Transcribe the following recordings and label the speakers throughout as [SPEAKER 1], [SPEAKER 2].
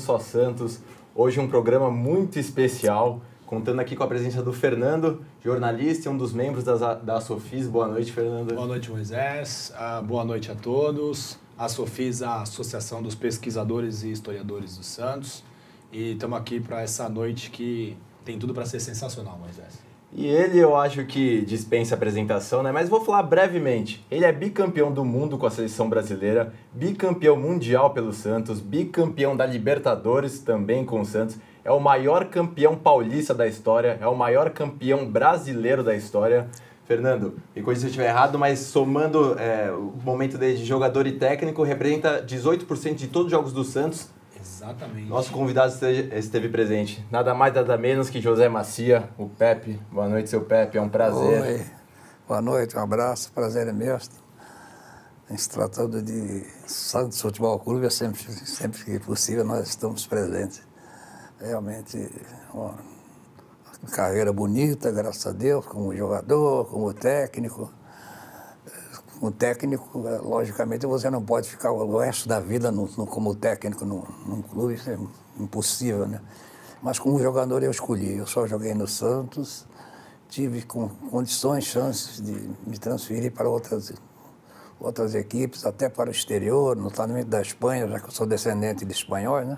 [SPEAKER 1] Só Santos. Hoje um programa muito especial, contando aqui com a presença do Fernando, jornalista e um dos membros da Sofis. Boa noite, Fernando.
[SPEAKER 2] Boa noite, Moisés. Boa noite a todos. A Sofis, a Associação dos Pesquisadores e Historiadores do Santos. E estamos aqui para essa noite que tem tudo para ser sensacional, Moisés.
[SPEAKER 1] E ele, eu acho que dispensa apresentação, né? Mas vou falar brevemente. Ele é bicampeão do mundo com a seleção brasileira, bicampeão mundial pelo Santos, bicampeão da Libertadores também com o Santos, é o maior campeão paulista da história, é o maior campeão brasileiro da história. Fernando, me corrija se eu estiver errado, mas somando o momento dele de jogador e técnico, representa 18% de todos os jogos do Santos.
[SPEAKER 2] Exatamente.
[SPEAKER 1] Nosso convidado esteve presente. Nada mais, nada menos que José Macia, o Pepe. Boa noite, seu Pepe. É um prazer.
[SPEAKER 3] Oi. Boa noite, um abraço. Prazer é meu. Em se tratando de Santos Futebol Clube, sempre que possível nós estamos presentes. Realmente uma carreira bonita, graças a Deus, como jogador, como técnico. O técnico, logicamente, você não pode ficar o resto da vida como técnico num clube, isso é impossível, né? Mas como jogador eu escolhi, eu só joguei no Santos, tive condições, chances de me transferir para outras equipes, até para o exterior, notadamente da Espanha, já que eu sou descendente de espanhóis, né?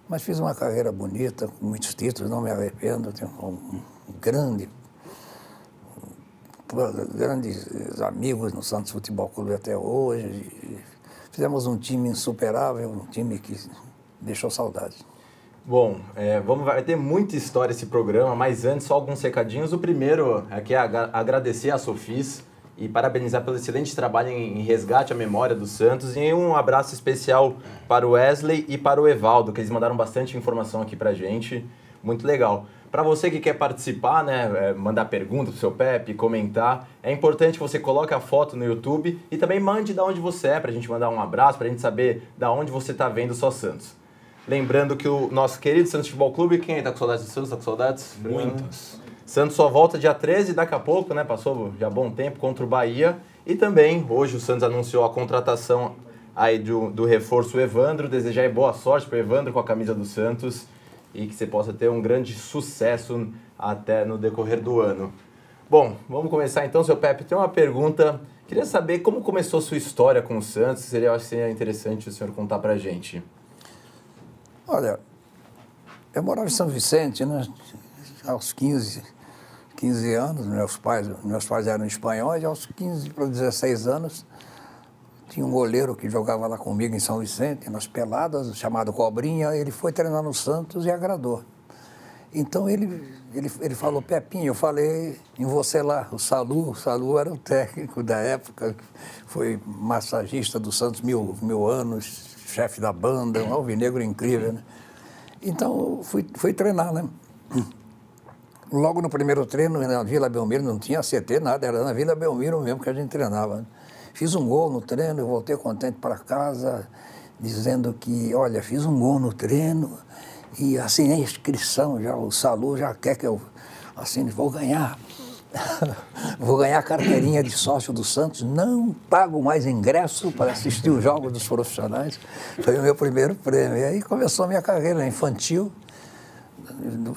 [SPEAKER 3] Mas fiz uma carreira bonita, com muitos títulos, não me arrependo, tenho grandes amigos no Santos Futebol Clube até hoje. Fizemos um time insuperável, um time que deixou saudade.
[SPEAKER 1] Bom, vai ter muita história esse programa, mas antes só alguns recadinhos. O primeiro é que agradecer a Sofis e parabenizar pelo excelente trabalho em resgate à memória do Santos, e um abraço especial para o Wesley e para o Evaldo, que eles mandaram bastante informação aqui pra gente, muito legal. Para você que quer participar, né, mandar pergunta pro seu Pepe, comentar, é importante que você coloque a foto no YouTube e também mande de onde você é, pra gente mandar um abraço, pra gente saber de onde você tá vendo Só Santos. Lembrando que o nosso querido Santos Futebol Clube, quem tá com saudades do Santos? Tá com saudades?
[SPEAKER 2] Muitas.
[SPEAKER 1] Santos só volta dia 13, daqui a pouco, né, passou já bom tempo, contra o Bahia. E também, hoje o Santos anunciou a contratação aí do reforço Evandro, desejar boa sorte pro Evandro com a camisa do Santos, e que você possa ter um grande sucesso até no decorrer do ano. Bom, vamos começar então, seu Pepe. Tem uma pergunta. Queria saber como começou a sua história com o Santos. Eu acho que seria interessante o senhor contar pra gente.
[SPEAKER 3] Olha, eu morava em São Vicente, né? Aos 15 anos, meus pais eram espanhóis, e aos 15 para 16 anos, tinha um goleiro que jogava lá comigo em São Vicente, nas peladas, chamado Cobrinha. Ele foi treinar no Santos e agradou. Então ele falou, Pepinho, eu falei em você lá, o Salu era o técnico da época, foi massagista do Santos mil anos, chefe da banda, um alvinegro incrível, né? Então fui treinar, né? Logo no primeiro treino, na Vila Belmiro, não tinha CT, nada, era na Vila Belmiro mesmo que a gente treinava, né? Fiz um gol no treino, eu voltei contente para casa, dizendo que, olha, fiz um gol no treino e assinei a inscrição, já, o Salu já quer que eu assine, vou ganhar a carteirinha de sócio do Santos, não pago mais ingresso para assistir os jogos dos profissionais. Foi o meu primeiro prêmio. E aí começou a minha carreira infantil,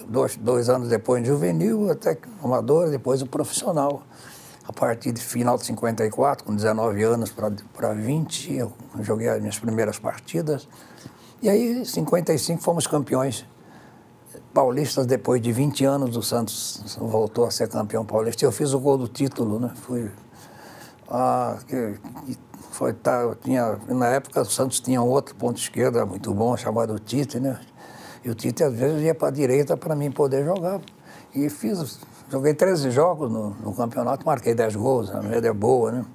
[SPEAKER 3] 2 anos depois de juvenil, até amador, depois o profissional. A partir do final de 54, com 19 anos para 20, eu joguei as minhas primeiras partidas. E aí, em 55, fomos campeões paulistas. Depois de 20 anos, o Santos voltou a ser campeão paulista. Eu fiz o gol do título, né? Na época, o Santos tinha um outro ponto esquerdo muito bom, chamado Tite, né? E o Tite, às vezes, ia para a direita para mim poder jogar. E joguei 13 jogos no campeonato, marquei 10 gols, a média é boa, né?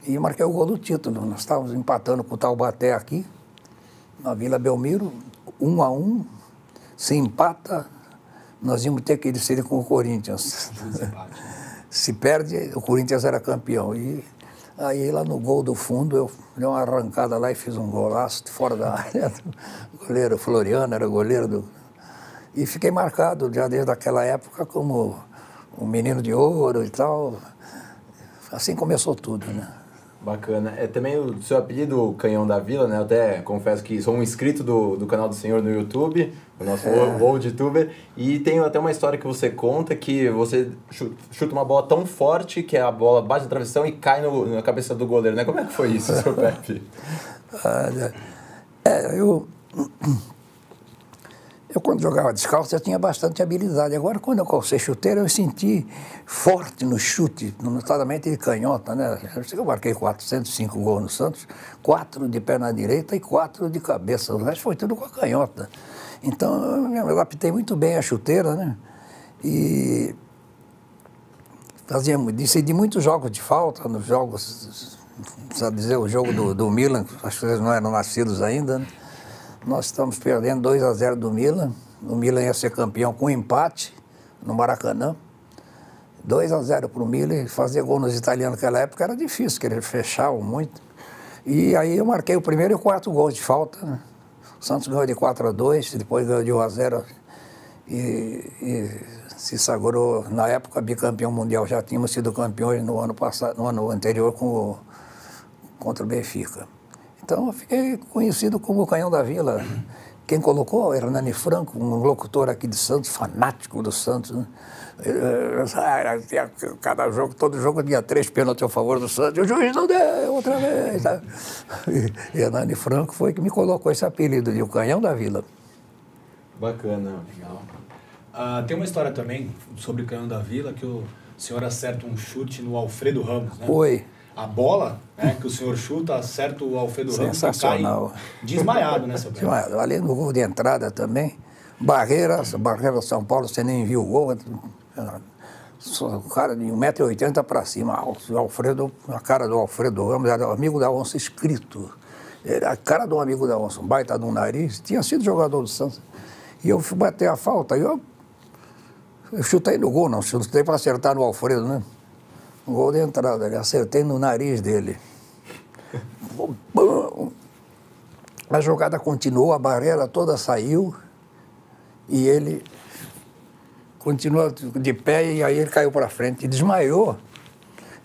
[SPEAKER 3] E marquei o gol do título. Nós estávamos empatando com o Taubaté aqui, na Vila Belmiro, 1-1. Se empata, nós íamos ter que decidir com o Corinthians. Se perde, o Corinthians era campeão. E aí, lá no gol do fundo, eu dei uma arrancada lá e fiz um golaço fora da área. O goleiro Floriano era goleiro do... E fiquei marcado já desde aquela época como um menino de ouro e tal. Assim começou tudo, né?
[SPEAKER 1] Bacana. Também o seu apelido Canhão da Vila, né? Eu até confesso que sou um inscrito do canal do senhor no YouTube, o nosso Old YouTuber, e tem até uma história que você conta que você chuta uma bola tão forte que a bola bate na travessão e cai na cabeça do goleiro, né? Como é que foi isso, seu Pepe?
[SPEAKER 3] Eu, quando jogava descalço, eu tinha bastante habilidade. Agora, quando eu calcei chuteiro, eu senti forte no chute, notadamente de canhota, né? Eu marquei 405 gols no Santos, 4 de perna direita e 4 de cabeça. O resto foi tudo com a canhota. Então, eu me adaptei muito bem à chuteira, né? E decidi muitos jogos de falta, nos jogos, sabe dizer, o jogo do Milan, acho que eles não eram nascidos ainda, né? Nós estamos perdendo 2-0 do Milan. O Milan ia ser campeão com empate no Maracanã. 2-0 para o Milan. Fazer gol nos italianos naquela época era difícil, que eles fechavam muito. E aí eu marquei o primeiro e o quarto gol de falta, né? O Santos ganhou de 4-2, depois ganhou de 1-0 e se sagrou, na época, bicampeão mundial. Já tínhamos sido campeões no ano passado, no ano anterior contra o Benfica. Então, eu fiquei conhecido como o Canhão da Vila. Quem colocou era Hernani Franco, um locutor aqui de Santos, fanático do Santos, né? Cada jogo, todo jogo tinha 3 pênaltis a favor do Santos. O juiz não deu outra vez. Tá? E Hernani Franco foi que me colocou esse apelido de o Canhão da Vila.
[SPEAKER 1] Bacana.
[SPEAKER 2] Legal. Tem uma história também sobre o Canhão da Vila, que o senhor acerta um chute no Alfredo Ramos, né?
[SPEAKER 3] Foi.
[SPEAKER 2] A bola, né, que o senhor chuta, acerta o Alfredo Ramos e cai desmaiado, né, seu Pedro?
[SPEAKER 3] Desmaiado. Ali no gol de entrada também. Barreira São Paulo, você nem viu o gol. O cara de 1,80 m para cima. O Alfredo, a cara do Alfredo Ramos era amigo da onça escrito. Era a cara do amigo da onça, um baita de um nariz. Tinha sido jogador do Santos. E eu fui bater a falta. Eu chutei no gol, não. Chutei para acertar no Alfredo, né? Um gol de entrada, acertei no nariz dele. A jogada continuou, a barreira toda saiu e ele continuou de pé e aí ele caiu para frente e desmaiou.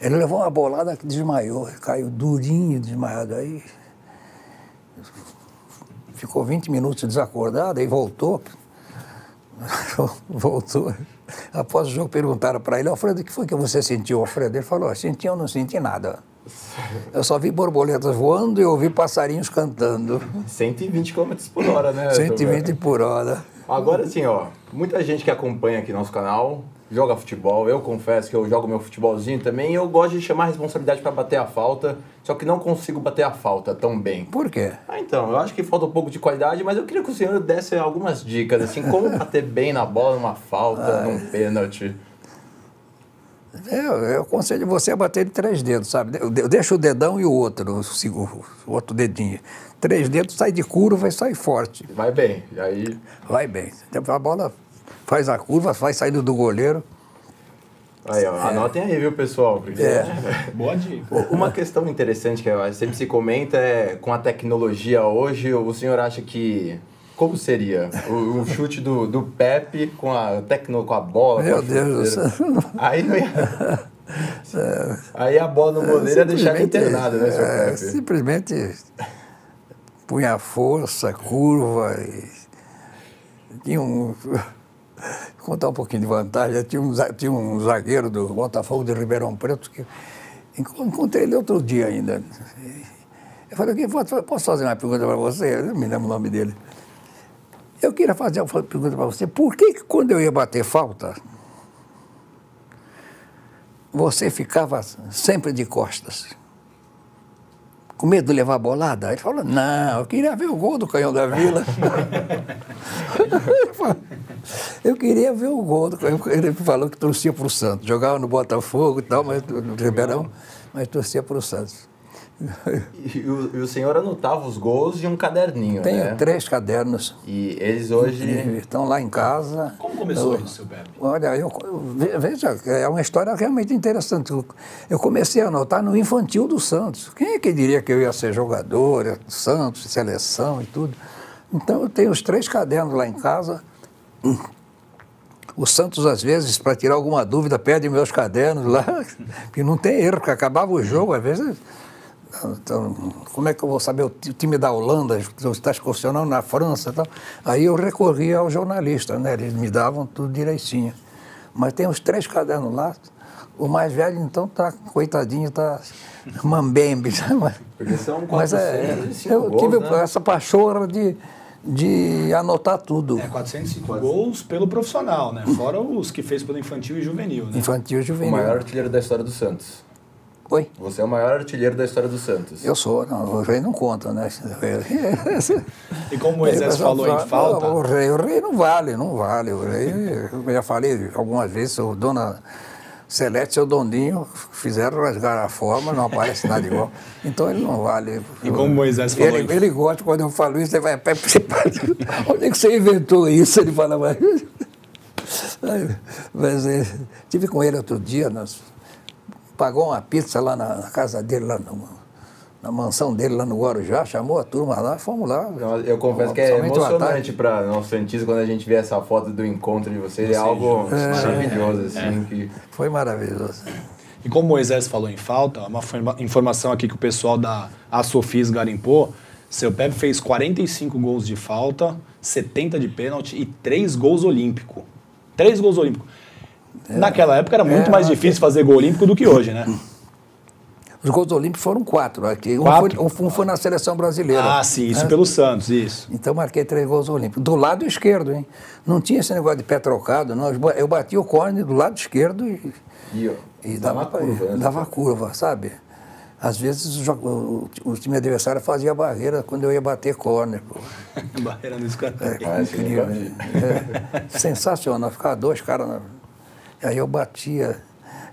[SPEAKER 3] Ele levou uma bolada que desmaiou, caiu durinho, desmaiado. Aí ficou 20 minutos desacordado, aí voltou. Voltou. Após o jogo perguntaram para ele: Alfredo, o que foi que você sentiu, Alfredo? Ele falou: senti, eu não senti nada. Eu só vi borboletas voando e ouvi passarinhos cantando.
[SPEAKER 1] 120 km por hora, né?
[SPEAKER 3] 120 por hora.
[SPEAKER 1] Agora, assim, ó, muita gente que acompanha aqui nosso canal joga futebol. Eu confesso que eu jogo meu futebolzinho também e eu gosto de chamar a responsabilidade para bater a falta, só que não consigo bater a falta tão bem.
[SPEAKER 3] Por quê?
[SPEAKER 1] Então, eu acho que falta um pouco de qualidade, mas eu queria que o senhor desse algumas dicas, assim, como bater bem na bola, numa falta, num pênalti.
[SPEAKER 3] Eu aconselho você a bater de 3 dedos, sabe? Eu deixo o dedão e o outro outro dedinho. 3 dedos, sai de curva e sai forte.
[SPEAKER 1] Vai bem, e aí...
[SPEAKER 3] Vai bem. A bola faz a curva, vai saindo do goleiro.
[SPEAKER 1] Aí, ó, anotem aí, viu, pessoal? Porque...
[SPEAKER 2] Boa dica.
[SPEAKER 1] Uma questão interessante que sempre se comenta é, com a tecnologia hoje, o senhor acha que... Como seria o chute do Pepe com a bola?
[SPEAKER 3] Meu Deus do céu.
[SPEAKER 1] Aí não ia... Aí a bola no goleiro ia deixar ele internado, né, seu Pepe?
[SPEAKER 3] Simplesmente punha força, curva e... Tinha um... Vou contar um pouquinho de vantagem. Tinha um zagueiro do Botafogo de Ribeirão Preto que encontrei ele outro dia ainda. Eu falei: posso fazer uma pergunta para você? Eu não me lembro o nome dele. Eu queria fazer uma pergunta para você. Por que quando eu ia bater falta, você ficava sempre de costas? Com medo de levar bolada? Ele falou: não, eu queria ver o gol do Canhão da Vila. Eu queria ver o gol do Canhão. Ele falou que torcia para o Santos. Jogava no Botafogo e tal, mas no Ribeirão, mas torcia para o Santos.
[SPEAKER 1] E o senhor anotava os gols de um caderninho,
[SPEAKER 3] Tenho
[SPEAKER 1] né?
[SPEAKER 3] 3 cadernos.
[SPEAKER 1] E eles hoje...
[SPEAKER 3] Estão lá em casa.
[SPEAKER 2] Como começou isso, seu Pepe?
[SPEAKER 3] Olha, veja, é uma história realmente interessante. Eu comecei a anotar no infantil do Santos. Quem é que diria que eu ia ser jogador, Santos, seleção e tudo? Então, eu tenho os 3 cadernos lá em casa. O Santos, às vezes, para tirar alguma dúvida, pede meus cadernos lá, que não tem erro, porque acabava o jogo, às vezes... Então, como é que eu vou saber o time da Holanda está excursionando na França e tal? Aí eu recorria aos jornalistas, né? Eles me davam tudo direitinho. Mas tem uns 3 cadernos lá. O mais velho, então, tá, coitadinho, tá mambembe.
[SPEAKER 1] Porque são
[SPEAKER 3] Mas
[SPEAKER 1] 405
[SPEAKER 3] eu
[SPEAKER 1] gols,
[SPEAKER 3] tive
[SPEAKER 1] né?
[SPEAKER 3] essa pachorra de anotar tudo.
[SPEAKER 2] 405 gols pelo profissional, né? Fora os que fez pelo infantil e juvenil, né?
[SPEAKER 3] Infantil e
[SPEAKER 1] O
[SPEAKER 3] juvenil.
[SPEAKER 1] maior artilheiro da história do Santos.
[SPEAKER 3] Oi?
[SPEAKER 1] Você é o maior artilheiro da história do Santos.
[SPEAKER 3] Eu sou, não, o rei não conta, né?
[SPEAKER 2] E como o Moisés falou em falta...
[SPEAKER 3] O rei não vale. O rei, eu já falei algumas vezes, o Dona Celeste e seu Dondinho fizeram rasgar a forma, não aparece nada igual. Então ele não vale.
[SPEAKER 2] E como o Moisés falou...
[SPEAKER 3] Ele gosta, quando eu falo isso, ele vai... Onde é que você inventou isso? Ele fala... Mas estive com ele outro dia, pagou uma pizza lá na casa dele, lá na mansão dele, lá no Guarujá, chamou a turma lá, fomos lá.
[SPEAKER 1] Eu confesso que é emocionante para nós santistas quando a gente vê essa foto do encontro de vocês. É algo maravilhoso, assim. Que...
[SPEAKER 3] Foi maravilhoso.
[SPEAKER 2] E como o Moisés falou em falta, uma informação aqui que o pessoal da Sofis garimpou, seu Pepe fez 45 gols de falta, 70 de pênalti e 3 gols olímpicos. 3 gols olímpicos. Naquela época era muito mais difícil fazer gol olímpico do que hoje, né?
[SPEAKER 3] Os gols olímpicos foram 4 aqui.
[SPEAKER 2] 4?
[SPEAKER 3] Um foi na seleção brasileira.
[SPEAKER 2] Ah, sim, isso pelo Santos, isso.
[SPEAKER 3] Então marquei 3 gols olímpicos. Do lado esquerdo, hein? Não tinha esse negócio de pé trocado, não. Eu bati o córner do lado esquerdo e dava curva, sabe? Às vezes o time adversário fazia barreira quando eu ia bater córner.
[SPEAKER 2] Barreira no escanteio.
[SPEAKER 3] Incrível. Sensacional. Ficava 2 caras... Aí eu batia,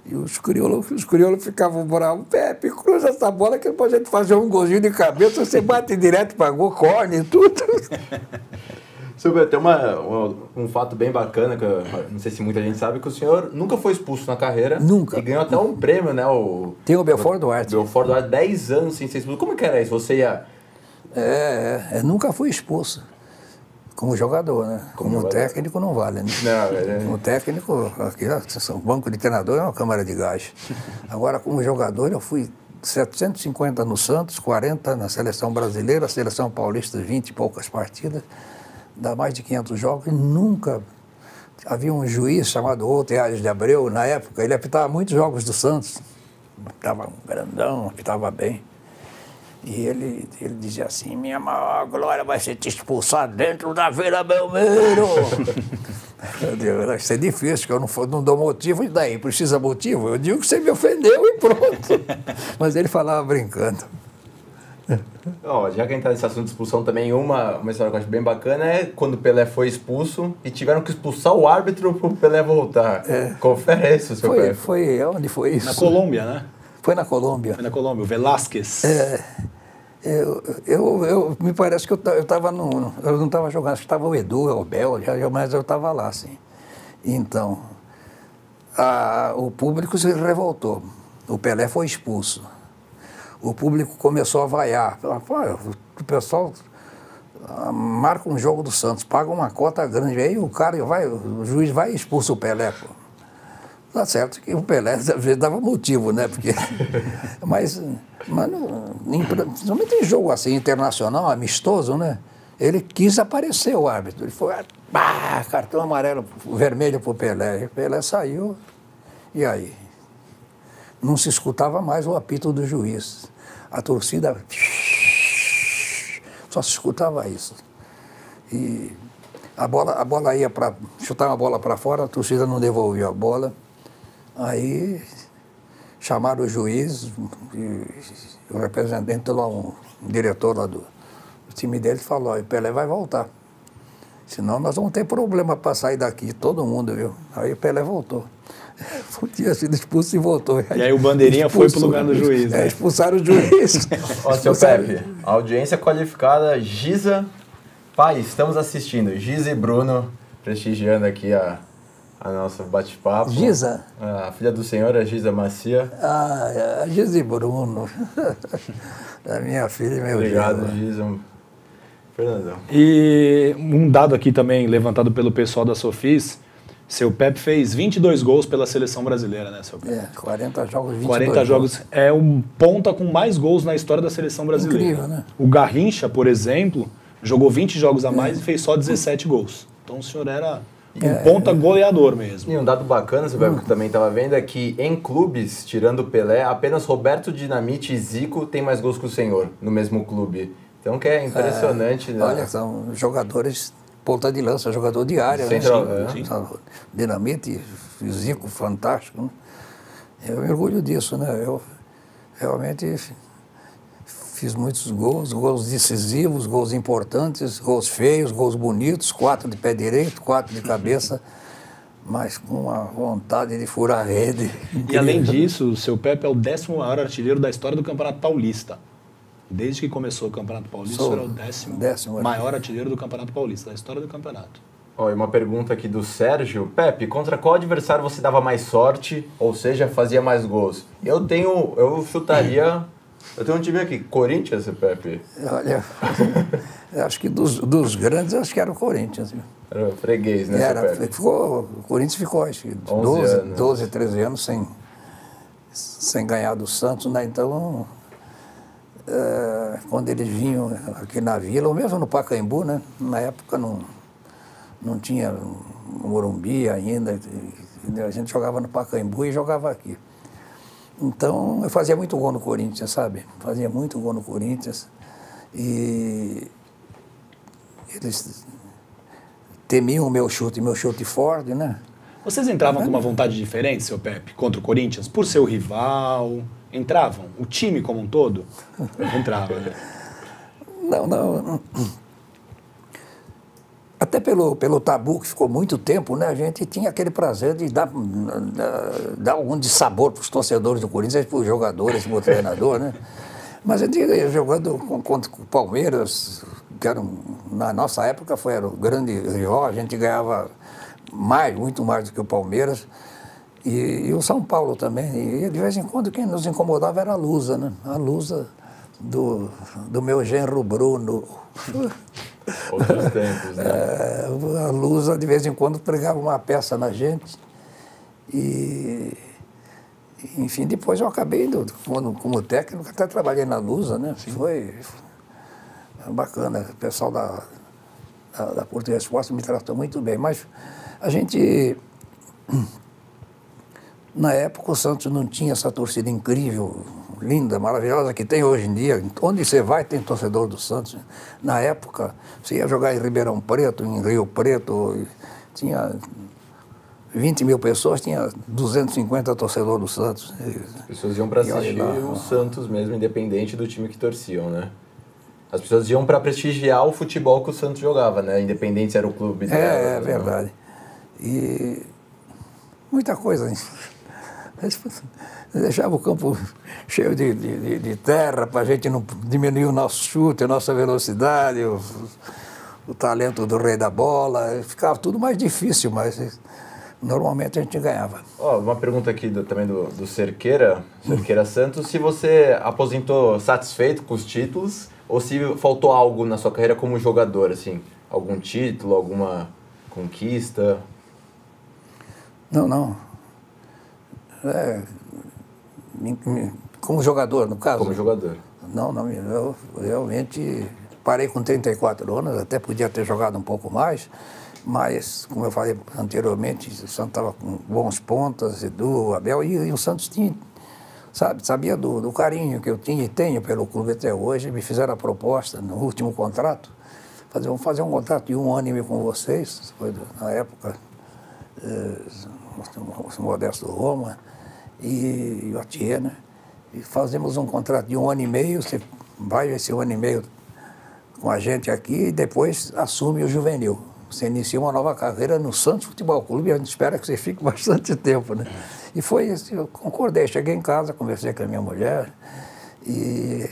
[SPEAKER 3] e os crioulos ficavam bravos. Pepe, cruza essa bola que depois a gente fazer um golzinho de cabeça, você bate direto para gol, corne e tudo.
[SPEAKER 1] Silvio, tem um fato bem bacana, que eu não sei se muita gente sabe, que o senhor nunca foi expulso na carreira.
[SPEAKER 3] Nunca.
[SPEAKER 1] E ganhou até um prêmio, né?
[SPEAKER 3] Tem o Belfort Duarte.
[SPEAKER 1] Belfort Duarte, 10 anos sem ser expulso. Como que era isso? Você ia...
[SPEAKER 3] Nunca fui expulso. Como jogador, né? Como técnico não vale, né?
[SPEAKER 1] Não,
[SPEAKER 3] Como técnico, aqui o banco de treinador é uma câmara de gás. Agora, como jogador, eu fui 750 no Santos, 40 na seleção brasileira, seleção paulista, 20 e poucas partidas, dá mais de 500 jogos, e nunca... Havia um juiz chamado Outro Aires de Abreu, na época, ele apitava muitos jogos do Santos, apitava grandão, apitava bem. E ele dizia assim, minha maior glória vai ser te expulsar dentro da Vila Belmiro. Eu digo, vai ser difícil, que eu não dou motivo, e daí? Precisa motivo? Eu digo que você me ofendeu e pronto. Mas ele falava brincando.
[SPEAKER 1] Já que a gente está nesse assunto de expulsão também, uma história que eu acho bem bacana é quando o Pelé foi expulso e tiveram que expulsar o árbitro para o Pelé voltar. Confere isso, seu Pepe.
[SPEAKER 3] Onde foi isso?
[SPEAKER 2] Na Colômbia, né?
[SPEAKER 3] Foi na Colômbia.
[SPEAKER 2] Foi na Colômbia, o Velázquez.
[SPEAKER 3] Me parece que eu não estava jogando, acho que estava o Edu, o Bel, mas eu estava lá, assim. Então, o público se revoltou. O Pelé foi expulso. O público começou a vaiar. O pessoal marca um jogo do Santos, paga uma cota grande, aí o juiz vai e expulsa o Pelé, pô. Tá certo que o Pelé às vezes dava motivo, né? Porque, mas principalmente em jogo assim, internacional, amistoso, né? Ele quis aparecer, o árbitro. Ele foi, cartão amarelo, vermelho pro Pelé. E o Pelé saiu, e aí? Não se escutava mais o apito do juiz. A torcida só se escutava isso. E a bola ia para chutar uma bola para fora, a torcida não devolvia a bola. Aí chamaram o juiz, e o representante lá, um diretor lá do time dele, falou, o Pelé vai voltar. Senão nós vamos ter problema para sair daqui, todo mundo, viu? Aí o Pelé voltou. Tinha sido expulso e voltou.
[SPEAKER 2] E aí o Bandeirinha foi pro lugar do juiz, né?
[SPEAKER 3] Expulsaram o juiz.
[SPEAKER 1] Seu Pepe, audiência qualificada, Giza, pai, estamos assistindo, Giza e Bruno, prestigiando aqui a nosso bate-papo.
[SPEAKER 3] Giza?
[SPEAKER 1] A filha do senhor, a Giza Macia.
[SPEAKER 3] A Giza e Bruno. A minha filha e meu
[SPEAKER 1] Obrigado, Giza. Fernandão.
[SPEAKER 2] E um dado aqui também levantado pelo pessoal da Sofis, Seu Pepe fez 22 gols pela seleção brasileira, né, seu Pepe?
[SPEAKER 3] 40 jogos, 22
[SPEAKER 2] 40 jogos. É um ponta com mais gols na história da seleção brasileira.
[SPEAKER 3] Incrível, né?
[SPEAKER 2] O Garrincha, por exemplo, jogou 20 jogos a mais e fez só 17 gols. Então o senhor era um ponta goleador mesmo.
[SPEAKER 1] E um dado bacana, seu Pepe, que eu também estava vendo, é que em clubes, tirando o Pelé, apenas Roberto Dinamite e Zico têm mais gols que o senhor no mesmo clube. Então que é impressionante. Né?
[SPEAKER 3] Olha, são jogadores ponta de lança, jogador de área.
[SPEAKER 1] Central,
[SPEAKER 3] né?
[SPEAKER 2] sim.
[SPEAKER 3] Dinamite, Zico, fantástico. Né? Eu me orgulho disso, né? Eu realmente fiz muitos gols decisivos, gols importantes, gols feios, gols bonitos, 4 de pé direito, 4 de cabeça, mas com uma vontade de furar a rede.
[SPEAKER 2] E além disso, o seu Pepe é o 10º maior artilheiro da história do Campeonato Paulista. Desde que começou o Campeonato Paulista, o senhor é o 10º maior artilheiro do Campeonato Paulista, da história do campeonato.
[SPEAKER 1] Ó, e uma pergunta aqui do Sérgio. Pepe, contra qual adversário você dava mais sorte, ou seja, fazia mais gols? Eu chutaria... Eu tenho um time aqui, Corinthians, Pepe?
[SPEAKER 3] Olha, acho que dos grandes, acho que era o Corinthians. Viu?
[SPEAKER 1] Era freguês, né, Pepe?
[SPEAKER 3] O Corinthians ficou, acho que 12, 13 anos sem ganhar do Santos, né? Então, quando eles vinham aqui na Vila, ou mesmo no Pacaembu, né? Na época não tinha Morumbi ainda, a gente jogava no Pacaembu e jogava aqui. Então, eu fazia muito gol no Corinthians, sabe? Fazia muito gol no Corinthians. E eles temiam o meu chute forte, né?
[SPEAKER 2] Vocês entravam com uma vontade diferente, seu Pepe, contra o Corinthians? Por ser o rival? Entravam? O time como um todo? Entrava, né?
[SPEAKER 3] Não. Até pelo tabu que ficou muito tempo, né? A gente tinha aquele prazer de dar algum dissabor para os torcedores do Corinthians, para os jogadores, para o treinador, né? Mas a gente jogando contra o Palmeiras, que na nossa época era o grande rival, a gente ganhava muito mais do que o Palmeiras. E o São Paulo também. E de vez em quando quem nos incomodava era a Lusa, né? A Lusa do meu genro Bruno.
[SPEAKER 1] Outros tempos, né?
[SPEAKER 3] A Lusa, de vez em quando, pregava uma peça na gente. E, enfim, depois eu acabei, como técnico, até trabalhei na Lusa, né? Foi bacana. O pessoal da Portuguesa Esporte me tratou muito bem. Mas a gente... Na época, o Santos não tinha essa torcida incrível, linda, maravilhosa que tem hoje em dia. Onde você vai, tem torcedor do Santos. Na época, você ia jogar em Ribeirão Preto, em Rio Preto, tinha 20 mil pessoas, tinha 250 torcedores do Santos.
[SPEAKER 1] As pessoas iam para assistir o Santos mesmo, independente do time que torciam, né? As pessoas iam para prestigiar o futebol que o Santos jogava, né? Independente se era o clube dela.
[SPEAKER 3] É verdade. E muita coisa, hein? Deixava o campo cheio de terra para a gente não diminuir o nosso chute, a nossa velocidade, o talento do rei da bola. Ficava tudo mais difícil, mas normalmente a gente ganhava.
[SPEAKER 1] Uma pergunta aqui também do Cerqueira Santos. Se você aposentou satisfeito com os títulos ou se faltou algo na sua carreira como jogador, assim? Algum título, alguma conquista?
[SPEAKER 3] Não. Como jogador, no caso?
[SPEAKER 1] Como jogador.
[SPEAKER 3] Não, eu realmente parei com 34 anos, até podia ter jogado um pouco mais, mas, como eu falei anteriormente, o Santos estava com bons pontas, Edu, Abel, e o Santos tinha, sabia do carinho que eu tinha e tenho pelo clube até hoje. Me fizeram a proposta no último contrato, vamos fazer um contrato de 1 ano e meio com vocês, foi na época, o Modesto Roma e o Atier, né? E fazemos um contrato de 1 ano e meio, você vai esse 1 ano e meio com a gente aqui e depois assume o juvenil. Você inicia uma nova carreira no Santos Futebol Clube e a gente espera que você fique bastante tempo, né? E foi assim, eu concordei, cheguei em casa, conversei com a minha mulher e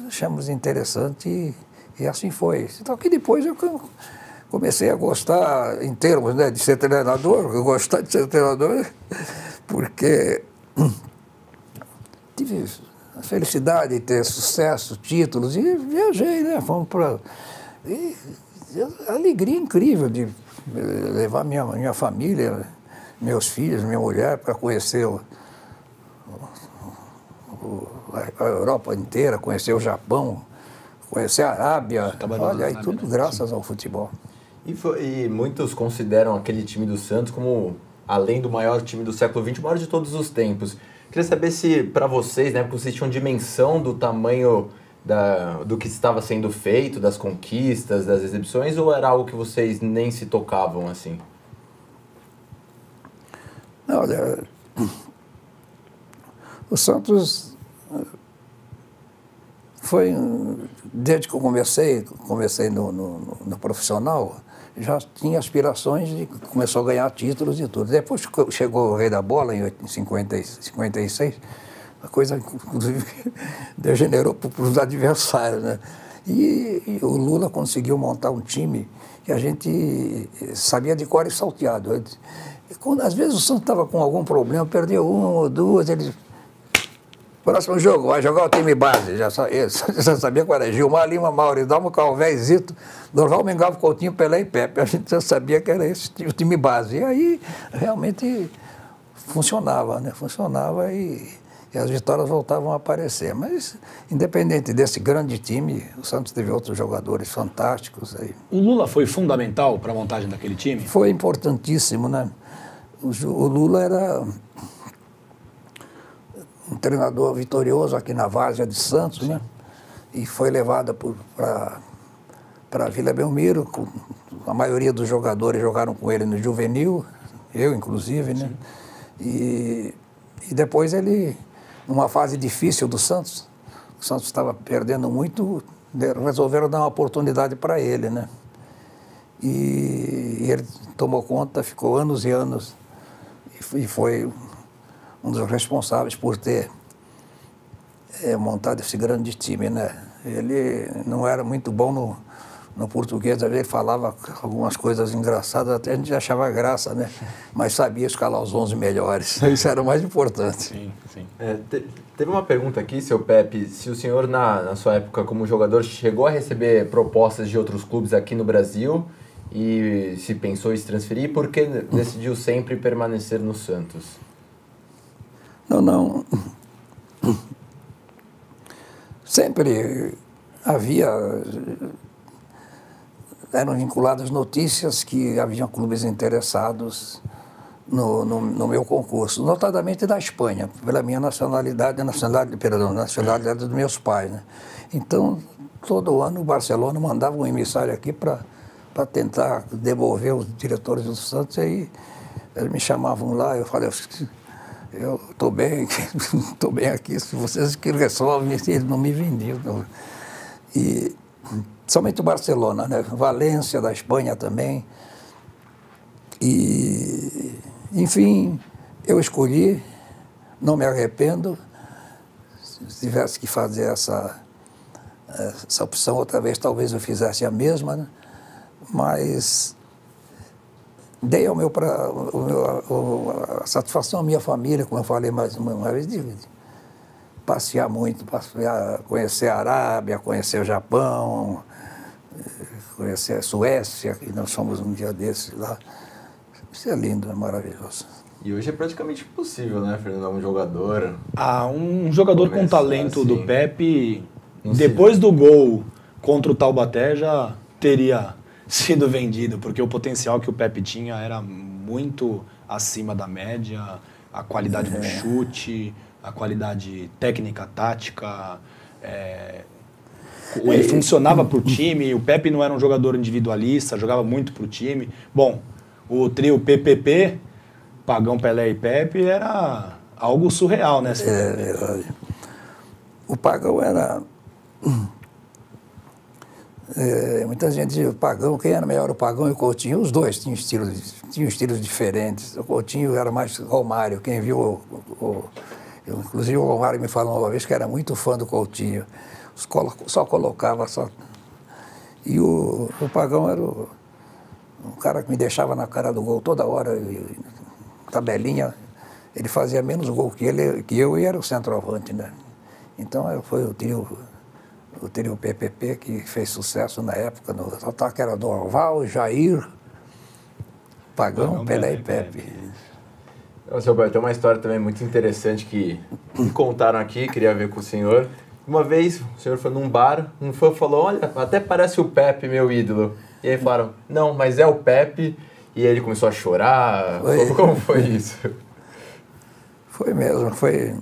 [SPEAKER 3] achamos interessante e assim foi. Então que depois eu comecei a gostar, em termos, né, de ser treinador, eu gostar de ser treinador, porque tive a felicidade de ter sucesso, títulos, e viajei, né? Fomos para... alegria incrível de levar minha família meus filhos, minha mulher, para conhecer a Europa inteira, conhecer o Japão, conhecer a Arábia. Olha, aí tudo graças ao futebol.
[SPEAKER 1] E muitos consideram aquele time do Santos como, além do maior time do século XX, o maior de todos os tempos. Queria saber se, para vocês, né, vocês tinham dimensão do tamanho do que estava sendo feito, das conquistas, das exibições, ou era algo que vocês nem se tocavam assim?
[SPEAKER 3] Olha, o Santos foi, desde que eu comecei no profissional, já tinha aspirações de começou a ganhar títulos e tudo. Depois que chegou o Rei da Bola, em 56, a coisa, inclusive, degenerou para os adversários, né? E o Lula conseguiu montar um time que a gente sabia de cor e salteado. Às vezes o Santos estava com algum problema, perdeu uma ou duas, ele... Próximo jogo, vai jogar o time base. Já sabia qual era. Gilmar Lima, Mauridalmo, Calvé, Zito, Dorval, Mengalvo, Coutinho, Pelé e Pepe. A gente já sabia que era esse o time base. E aí, realmente, funcionava, né? Funcionava e as vitórias voltavam a aparecer. Mas, independente desse grande time, o Santos teve outros jogadores fantásticos. Aí.
[SPEAKER 2] O Lula foi fundamental para a montagem daquele time?
[SPEAKER 3] Foi importantíssimo, né? O Lula era um treinador vitorioso aqui na Várzea de Santos, né? E foi levado para Vila Belmiro. A maioria dos jogadores jogaram com ele no juvenil, eu inclusive, né? E depois ele, numa fase difícil do Santos, o Santos estava perdendo muito, resolveram dar uma oportunidade para ele, né? E ele tomou conta, ficou anos e anos e foi um dos responsáveis por ter montado esse grande time, né? Ele não era muito bom no português, às vezes falava algumas coisas engraçadas, até a gente achava graça, né? Mas sabia escalar os 11 melhores, isso era o mais importante.
[SPEAKER 2] Sim, sim.
[SPEAKER 1] Teve uma pergunta aqui, seu Pepe, se o senhor, na sua época como jogador, chegou a receber propostas de outros clubes aqui no Brasil e se pensou em se transferir, por que decidiu sempre permanecer no Santos?
[SPEAKER 3] Não. Sempre eram vinculadas notícias que haviam clubes interessados no meu concurso, notadamente da Espanha, pela minha nacionalidade dos meus pais, né? Então, todo ano o Barcelona mandava um emissário aqui para tentar devolver os diretores do Santos, e aí eles me chamavam lá, eu falei, eu estou bem aqui, se vocês que resolvem, eles não me vendiam. Não. E somente o Barcelona, né? Valência da Espanha também. E, enfim, eu escolhi, não me arrependo. Se tivesse que fazer essa opção outra vez, talvez eu fizesse a mesma, né? Mas dei a satisfação à minha família, como eu falei mais uma vez, de passear muito, conhecer a Arábia, conhecer o Japão, conhecer a Suécia, que nós fomos um dia desses lá. Isso é lindo, é maravilhoso.
[SPEAKER 1] E hoje é praticamente impossível, né, Fernando? Um jogador...
[SPEAKER 2] Um jogador com talento assim, do Pepe, depois do gol contra o Taubaté, já teria sido vendido, porque o potencial que o Pepe tinha era muito acima da média, a qualidade do chute, a qualidade técnica, tática, ele funcionava para o time, o Pepe não era um jogador individualista, jogava muito para o time. Bom, o trio PPP, Pagão, Pelé e Pepe, era algo surreal, né?
[SPEAKER 3] O Pagão era... muita gente dizia o Pagão, quem era melhor, o Pagão e o Coutinho? Os dois tinham estilos diferentes. O Coutinho era mais Romário, quem viu inclusive o Romário me falou uma vez que era muito fã do Coutinho, só colocava, e o Pagão era um cara que me deixava na cara do gol toda hora, tabelinha, ele fazia menos gol que eu e era o centroavante, né? Então foi o trio PPP que fez sucesso na época, no ataque era Dorval, Jair, Pagão, Pelé e Pepe.
[SPEAKER 1] Seu Alberto, tem uma história também muito interessante que me contaram aqui, queria ver com o senhor. Uma vez, o senhor foi num bar, um fã falou, olha, até parece o Pepe, meu ídolo. E aí falaram, não, mas é o Pepe. E ele começou a chorar. Como foi isso?
[SPEAKER 3] Foi mesmo, foi...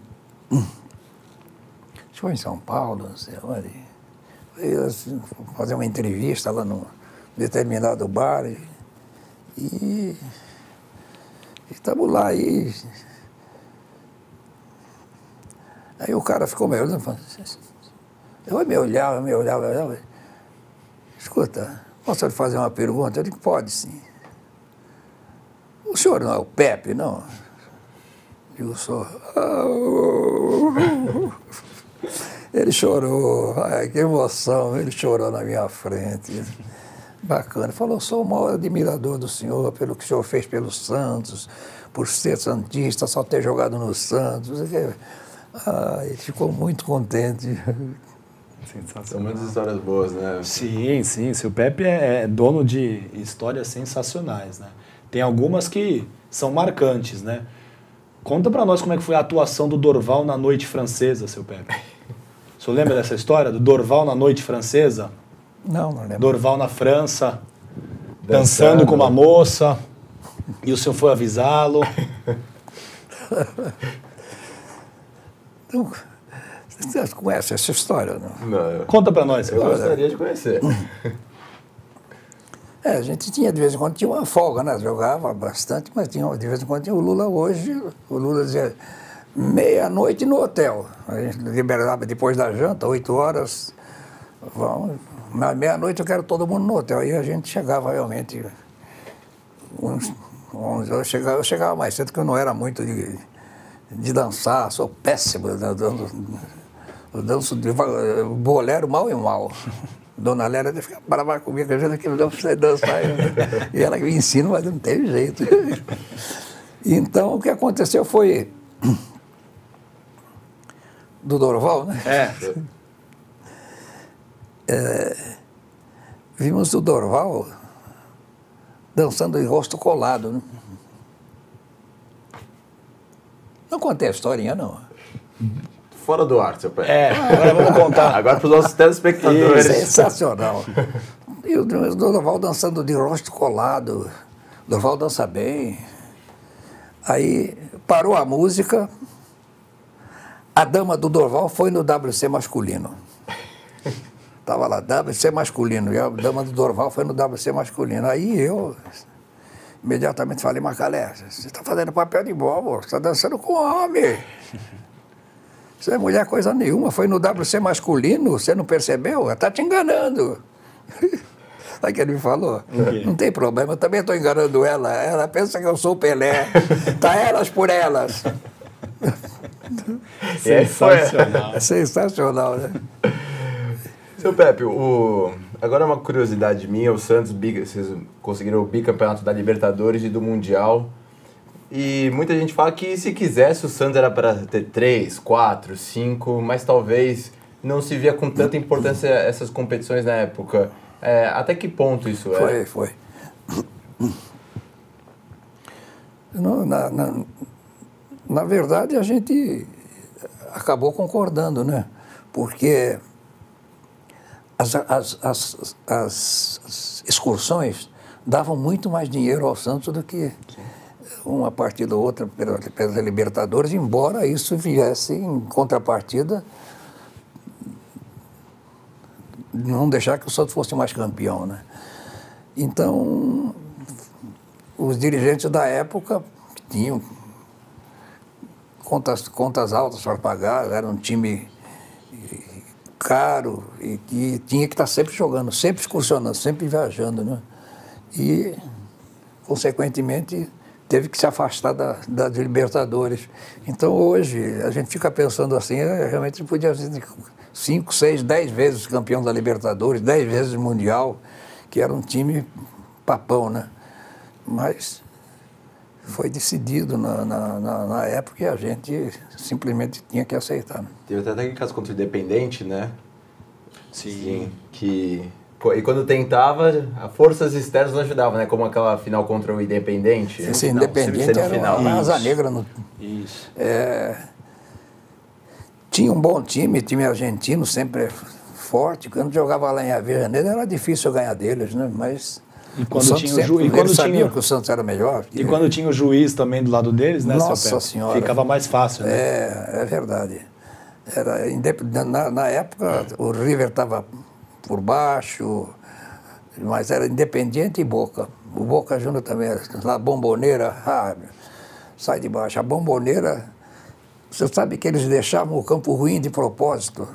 [SPEAKER 3] Foi em São Paulo, não sei onde. Foi fazer uma entrevista lá num determinado bar. E estamos lá aí o cara ficou me olhando, eu me olhava. Escuta, posso lhe fazer uma pergunta? Eu digo, pode sim. O senhor não é o Pepe, não? Eu sou. Ele chorou, ai, que emoção, ele chorou na minha frente. Bacana. Falou, sou o maior admirador do senhor, pelo que o senhor fez pelo Santos, por ser santista, só ter jogado no Santos. Ele ficou muito contente.
[SPEAKER 1] São muitas histórias boas, né?
[SPEAKER 2] Sim, sim. O Pepe é dono de histórias sensacionais, né? Tem algumas que são marcantes, né? Conta pra nós como é que foi a atuação do Dorval na Noite Francesa, seu Pepe. O senhor lembra dessa história? Do Dorval na Noite Francesa?
[SPEAKER 3] Não lembro.
[SPEAKER 2] Dorval na França, dançando com uma moça, e o senhor foi avisá-lo.
[SPEAKER 3] Então, você conhece essa história, não?
[SPEAKER 1] Não,
[SPEAKER 2] Conta pra nós.
[SPEAKER 1] eu gostaria de conhecer.
[SPEAKER 3] A gente tinha, de vez em quando, tinha uma folga, né? Jogava bastante, mas tinha, de vez em quando tinha o Lula hoje. O Lula dizia, meia-noite no hotel. A gente liberava depois da janta, 8 horas. Vamos, na meia-noite eu quero todo mundo no hotel. Aí a gente chegava realmente, uns 11 horas, eu chegava mais cedo, porque eu não era muito de dançar, sou péssimo. Eu danço de bolero mal e mal. Dona Lélia fica brava comigo, eu que não dá pra você dançar. E ela me ensina, mas não tem jeito. Então, o que aconteceu foi do Dorval, né? Vimos o Dorval dançando de rosto colado, né? Não contei a historinha, não.
[SPEAKER 1] Fora do ar, seu Pepe.
[SPEAKER 2] Agora vamos contar.
[SPEAKER 1] Agora para os nossos telespectadores.
[SPEAKER 3] Sensacional. E o Dorval dançando de rosto colado. O Dorval dança bem. Aí parou a música. A dama do Dorval foi no WC masculino. Estava lá, WC masculino. E a dama do Dorval foi no WC masculino. Aí eu imediatamente falei, Macalé, você está fazendo papel de bobo, você está dançando com homem. Você é mulher coisa nenhuma, foi no WC masculino, você não percebeu? Ela está te enganando. Sabe o que ele me falou? Não tem problema, eu também estou enganando ela. Ela pensa que eu sou o Pelé. Tá elas por elas.
[SPEAKER 2] Sensacional.
[SPEAKER 3] Sensacional, né?
[SPEAKER 1] Seu Pepe, agora uma curiosidade minha, o Santos, vocês conseguiram o bicampeonato da Libertadores e do Mundial. E muita gente fala que se quisesse o Santos era para ter 3, 4, 5, mas talvez não se via com tanta importância essas competições na época. Até que ponto isso é?
[SPEAKER 3] Foi. Na verdade, a gente acabou concordando, né? Porque as excursões davam muito mais dinheiro ao Santos do que uma partida ou outra pela Libertadores, embora isso viesse em contrapartida não deixar que o Santos fosse mais campeão, né? Então, os dirigentes da época tinham contas altas para pagar, era um time caro e que tinha que estar sempre jogando, sempre excursionando, sempre viajando, né? E, consequentemente, teve que se afastar da Libertadores. Então, hoje, a gente fica pensando assim, realmente podia ser 5, 6, 10 vezes campeão da Libertadores, 10 vezes Mundial, que era um time papão, né? Mas foi decidido na época e a gente simplesmente tinha que aceitar. Né?
[SPEAKER 1] Teve até aquele caso contra o Independente, né?
[SPEAKER 2] Sim.
[SPEAKER 1] Que E quando tentava, as forças externas não ajudavam, né? Como aquela final contra o Independente.
[SPEAKER 3] Esse Independente era uma asa negra.
[SPEAKER 2] Isso.
[SPEAKER 3] Tinha um bom time argentino, sempre forte. Quando jogava lá em Avejaneira era difícil ganhar deles, né? Mas
[SPEAKER 2] e quando tinha o juiz,
[SPEAKER 3] eles sabiam que o Santos era melhor.
[SPEAKER 2] E quando tinha o juiz também do lado deles, né?
[SPEAKER 3] Nossa Senhora.
[SPEAKER 2] Ficava mais fácil, né?
[SPEAKER 3] É verdade. Na época o River estava por baixo, mas era Independiente e Boca. O Boca Juniors também, lá a Bombonera, sai de baixo. A Bombonera, você sabe que eles deixavam o campo ruim de propósito.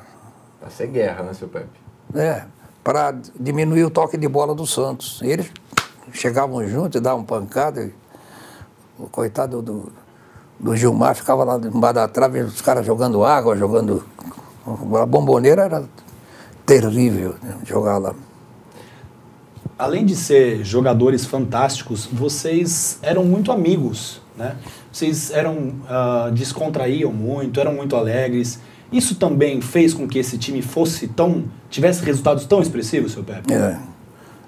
[SPEAKER 1] Pra ser guerra, né, seu Pepe?
[SPEAKER 3] Para diminuir o toque de bola do Santos. E eles chegavam juntos e davam pancada. O coitado do Gilmar ficava lá embaixo da trave, os caras jogando água, jogando... A Bombonera era terrível, né, jogar lá.
[SPEAKER 2] Além de ser jogadores fantásticos, vocês eram muito amigos, né? Vocês descontraíam muito, eram muito alegres. Isso também fez com que esse time tivesse resultados tão expressivos, seu Pepe?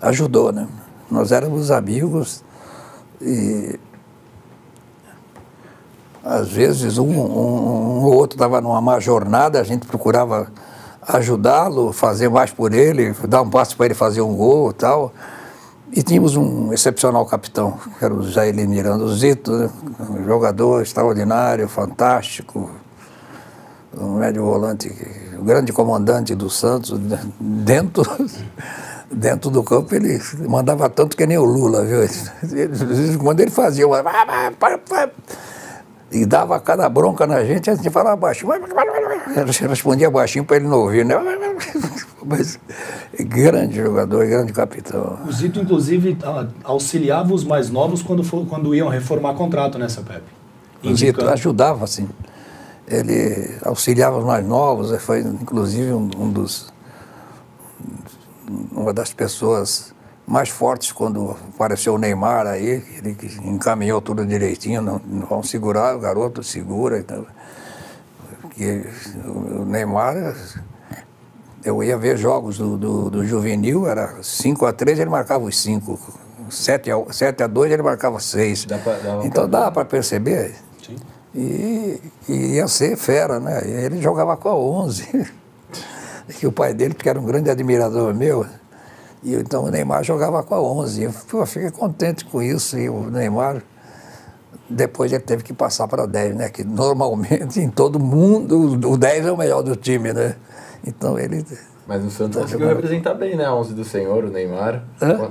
[SPEAKER 3] Ajudou, né? Nós éramos amigos e às vezes um ou outro estava numa má jornada, a gente procurava ajudá-lo, fazer mais por ele, dar um passe para ele fazer um gol e tal. E tínhamos um excepcional capitão, que era o Jair Miranda, o Zito, né? Um jogador extraordinário, fantástico, um médio volante, o grande comandante do Santos. Dentro do campo ele mandava tanto que nem o Lula, viu? Quando ele fazia uma... E dava cada bronca na gente, a gente falava baixinho. Ele respondia baixinho para ele não ouvir, né? Mas grande jogador, grande capitão.
[SPEAKER 2] O Zito, inclusive, auxiliava os mais novos quando iam reformar contrato, né, seu Pepe?
[SPEAKER 3] O Zito ajudava, assim. Ele auxiliava os mais novos, foi, inclusive, uma das pessoas mais fortes quando apareceu o Neymar aí, ele encaminhou tudo direitinho, não vamos segurar, o garoto segura. Então, porque o Neymar, eu ia ver jogos do juvenil, era 5-3, ele marcava os 5, 7-2 ele marcava 6. Então dava para perceber.
[SPEAKER 2] Sim.
[SPEAKER 3] E ia ser fera, né? E ele jogava com a 11. Que o pai dele, que era um grande admirador meu, e então o Neymar jogava com a 11. Eu fiquei contente com isso. E o Neymar, depois ele teve que passar para 10, né? Que normalmente em todo mundo o 10 é o melhor do time, né? Então ele...
[SPEAKER 1] Mas no Santos conseguiu representar bem, né? A 11 do senhor, o Neymar.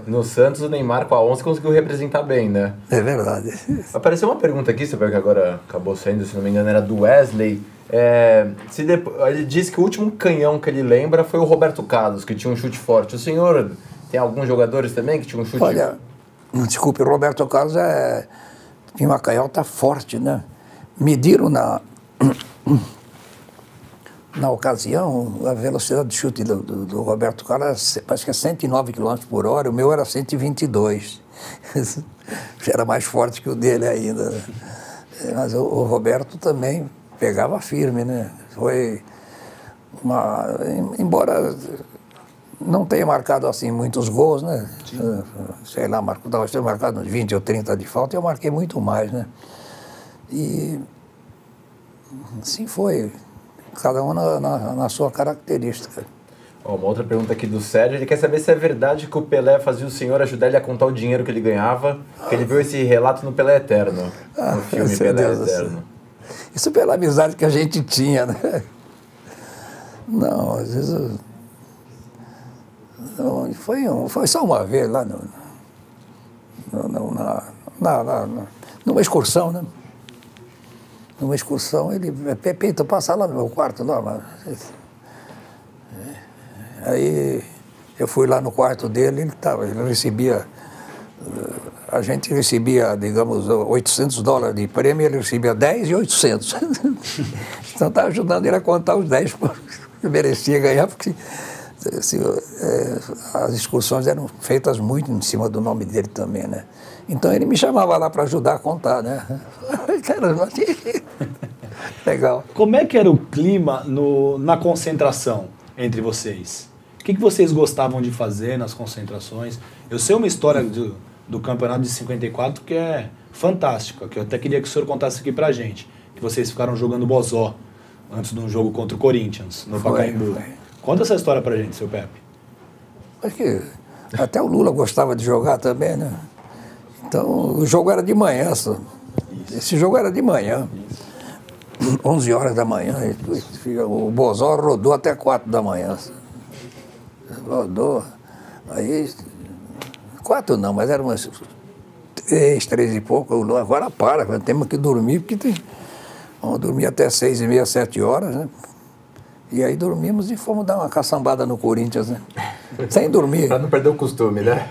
[SPEAKER 1] No Santos, o Neymar com a 11 conseguiu representar bem, né?
[SPEAKER 3] É verdade.
[SPEAKER 1] Apareceu uma pergunta aqui, você vê que agora acabou saindo, se não me engano, era do Wesley. Ele disse que o último canhão que ele lembra foi o Roberto Carlos, que tinha um chute forte. O senhor tem alguns jogadores também que tinham um chute...
[SPEAKER 3] Olha, desculpe, o Roberto Carlos tinha uma canhota forte, né? Mediram na ocasião, a velocidade de chute do Roberto Carlos parece que é 109 km por hora, o meu era 122. Era mais forte que o dele ainda. Né? Mas o Roberto também pegava firme, né? Foi embora não tenha marcado assim muitos gols, né? Sei lá, talvez tenha marcado uns 20 ou 30 de falta, eu marquei muito mais, né? E assim foi. Cada um na sua característica.
[SPEAKER 1] Uma outra pergunta aqui do Sérgio, ele quer saber se é verdade que o Pelé fazia o senhor ajudar ele a contar o dinheiro que ele ganhava, porque ele viu esse relato no Pelé Eterno, no filme Pelé Eterno.
[SPEAKER 3] Isso pela amizade que a gente tinha, né? Não, às vezes... Foi só uma vez lá numa excursão, né? Numa excursão, ele, Pepito, passa lá no meu quarto, lá. Aí eu fui lá no quarto dele, ele recebia, a gente recebia, digamos, $800 de prêmio, ele recebia 10 e 800. Então estava ajudando ele a contar os 10 que merecia ganhar, porque as excursões eram feitas muito em cima do nome dele também, né? Então ele me chamava lá para ajudar a contar, né? Caramba, legal.
[SPEAKER 2] Como é que era o clima na concentração entre vocês? O que vocês gostavam de fazer nas concentrações? Eu sei uma história do campeonato de 54 que é fantástica, que eu até queria que o senhor contasse aqui pra gente. Que vocês ficaram jogando bozó antes de um jogo contra o Corinthians, no Pacaembu. Conta essa história pra gente, seu Pepe.
[SPEAKER 3] Porque até o Lula gostava de jogar também, né? Então, o jogo era de manhã. Esse jogo era de manhã. 11 horas da manhã. O bozó rodou até 4 da manhã. Rodou. Aí, 4 não, mas eram umas 3 e pouco. Agora para, temos que dormir, porque vamos dormir até 6h30, 7 horas, né? E aí dormimos e fomos dar uma caçambada no Corinthians, né? Sem dormir.
[SPEAKER 1] Para não perder o costume, né?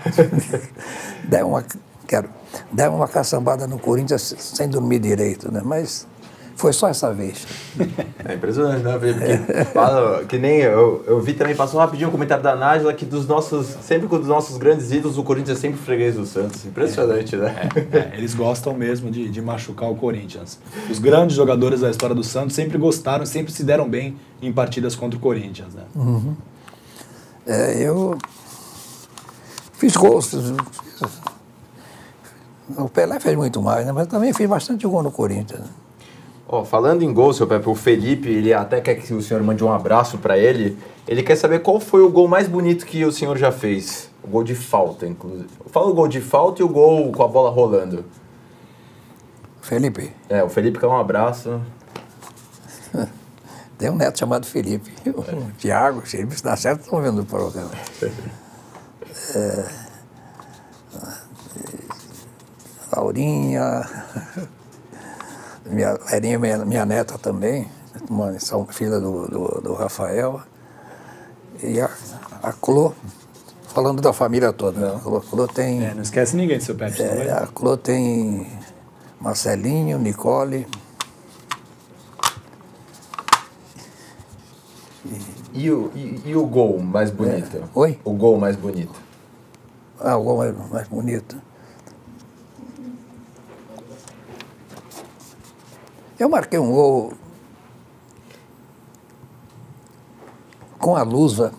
[SPEAKER 3] Demos uma caçambada no Corinthians sem dormir direito, né? Mas foi só essa vez.
[SPEAKER 1] É impressionante, né? Porque fala, que nem eu vi também, passou rapidinho o comentário da Nájila, que sempre com os nossos grandes ídolos, o Corinthians é sempre freguês do Santos. Impressionante, né?
[SPEAKER 2] Eles gostam mesmo de machucar o Corinthians. Os grandes jogadores da história do Santos sempre gostaram, sempre se deram bem em partidas contra o Corinthians, né?
[SPEAKER 3] Uhum. Eu fiz gols. O Pelé fez muito mais, né? Mas também fiz bastante gol no Corinthians.
[SPEAKER 1] Falando em gol, seu Pepe, o Felipe, ele até quer que o senhor mande um abraço para ele. Ele quer saber qual foi o gol mais bonito que o senhor já fez. O gol de falta, inclusive. Fala o gol de falta e o gol com a bola rolando.
[SPEAKER 3] Felipe?
[SPEAKER 1] O Felipe quer um abraço.
[SPEAKER 3] Tem um neto chamado Felipe. O Tiago, o Felipe, se dá certo, estão vendo o programa. Laurinha... Lerinha, minha neta também, são filha do Rafael. E a Clô, falando da família toda. Né? A Clô tem...
[SPEAKER 2] não esquece ninguém do seu Pepe.
[SPEAKER 3] A Clô tem Marcelinho, Nicole.
[SPEAKER 1] E o gol mais bonito?
[SPEAKER 3] Oi?
[SPEAKER 1] O gol mais bonito.
[SPEAKER 3] O gol mais bonito. Eu marquei um gol com a Lusa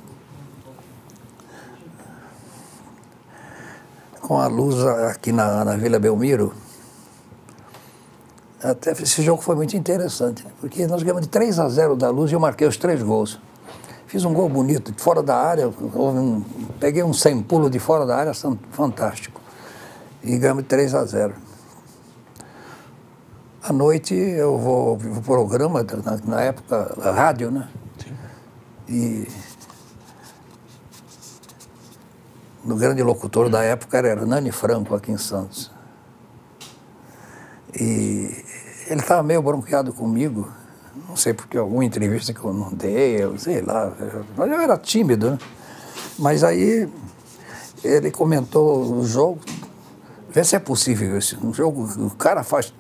[SPEAKER 3] aqui na Vila Belmiro. Até esse jogo foi muito interessante, porque nós ganhamos de 3-0 da Lusa e eu marquei os 3 gols. Fiz um gol bonito, de fora da área, peguei um sem pulo de fora da área, fantástico. E ganhamos de 3-0. À noite eu vou pro programa, na época, a rádio, né? Sim. E o grande locutor da época era Hernani Franco, aqui em Santos. E ele estava meio bronqueado comigo, não sei porque alguma entrevista que eu não dei, eu sei lá, mas eu era tímido, né? Mas aí ele comentou o jogo, vê se é possível isso, um jogo, o cara faz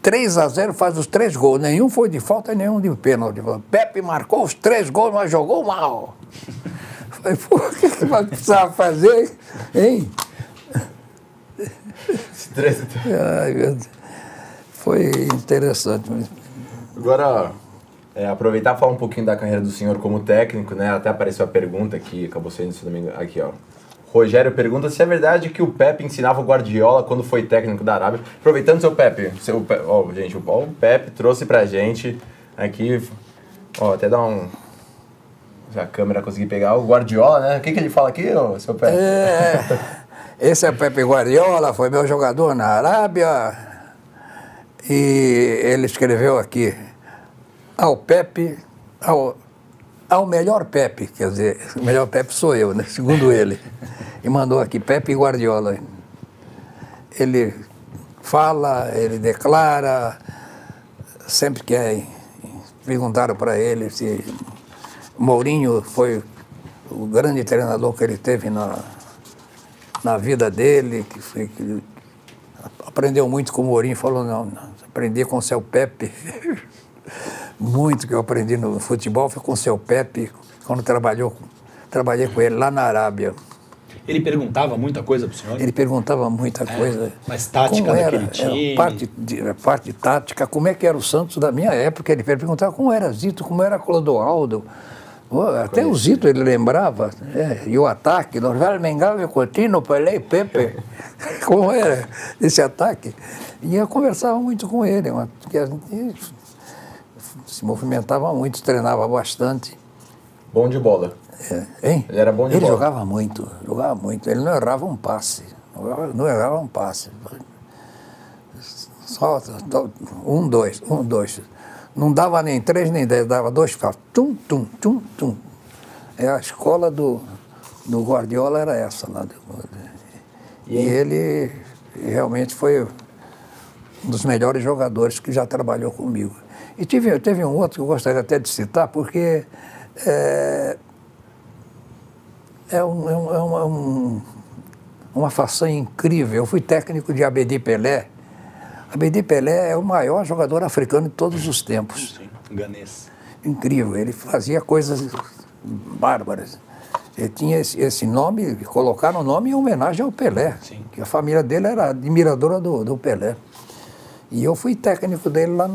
[SPEAKER 3] 3-0, faz os 3 gols. Nenhum foi de falta e nenhum de pênalti. Pepe marcou os 3 gols, mas jogou mal. Falei, pô, o que vai precisar fazer, hein? Ai, meu Deus. Foi interessante.
[SPEAKER 1] Agora, aproveitar e falar um pouquinho da carreira do senhor como técnico, né? Até apareceu a pergunta aqui, acabou sendo, se não me engano, aqui, ó. Rogério pergunta se é verdade que o Pepe ensinava o Guardiola quando foi técnico da Arábia. Aproveitando gente, o Pepe trouxe pra gente aqui, até dar um... Se a câmera conseguir pegar, o Guardiola, né? O que ele fala aqui, seu Pepe?
[SPEAKER 3] Esse é o Pepe Guardiola, foi meu jogador na Arábia e ele escreveu aqui, ao Pepe, ao melhor Pepe, quer dizer, o melhor Pepe sou eu, né? Segundo ele. E mandou aqui, Pepe Guardiola. Ele fala, ele declara, sempre que perguntaram para ele se Mourinho foi o grande treinador que ele teve na vida dele, que aprendeu muito com o Mourinho, falou, não, aprendi com o seu Pepe. Muito que eu aprendi no futebol foi com o seu Pepe, quando trabalhei com ele lá na Arábia.
[SPEAKER 2] Ele perguntava muita coisa para o senhor?
[SPEAKER 3] Ele perguntava muita coisa.
[SPEAKER 2] Mas tática daquele time?
[SPEAKER 3] Parte tática, como é que era o Santos da minha época. Ele perguntava como era Zito, como era Clodoaldo, Até o Zito ele lembrava, e o ataque, nós velhos Mengal, Coutinho, Pelé e Pepe. Como era esse ataque? E eu conversava muito com ele, porque a gente se movimentava muito, treinava bastante.
[SPEAKER 1] Bom de bola.
[SPEAKER 3] Hein?
[SPEAKER 1] Ele era bom de bola.
[SPEAKER 3] Ele jogava muito. Ele não errava um passe. Não errava um passe. Só 1, 2, 1, 2. Não dava nem 3 nem 10, dava 2, ficava tum, tum, tum, tum. A escola do Guardiola era essa lá. E ele realmente foi um dos melhores jogadores que já trabalhou comigo. E teve um outro que eu gostaria até de citar, porque uma façanha incrível. Eu fui técnico de Abedi Pelé. Abedi Pelé é o maior jogador africano de todos os tempos.
[SPEAKER 2] Sim, ganês.
[SPEAKER 3] Incrível, ele fazia coisas bárbaras. Ele tinha esse nome, colocaram o nome em homenagem ao Pelé,
[SPEAKER 2] Sim.
[SPEAKER 3] Que a família dele era admiradora do Pelé. E eu fui técnico dele lá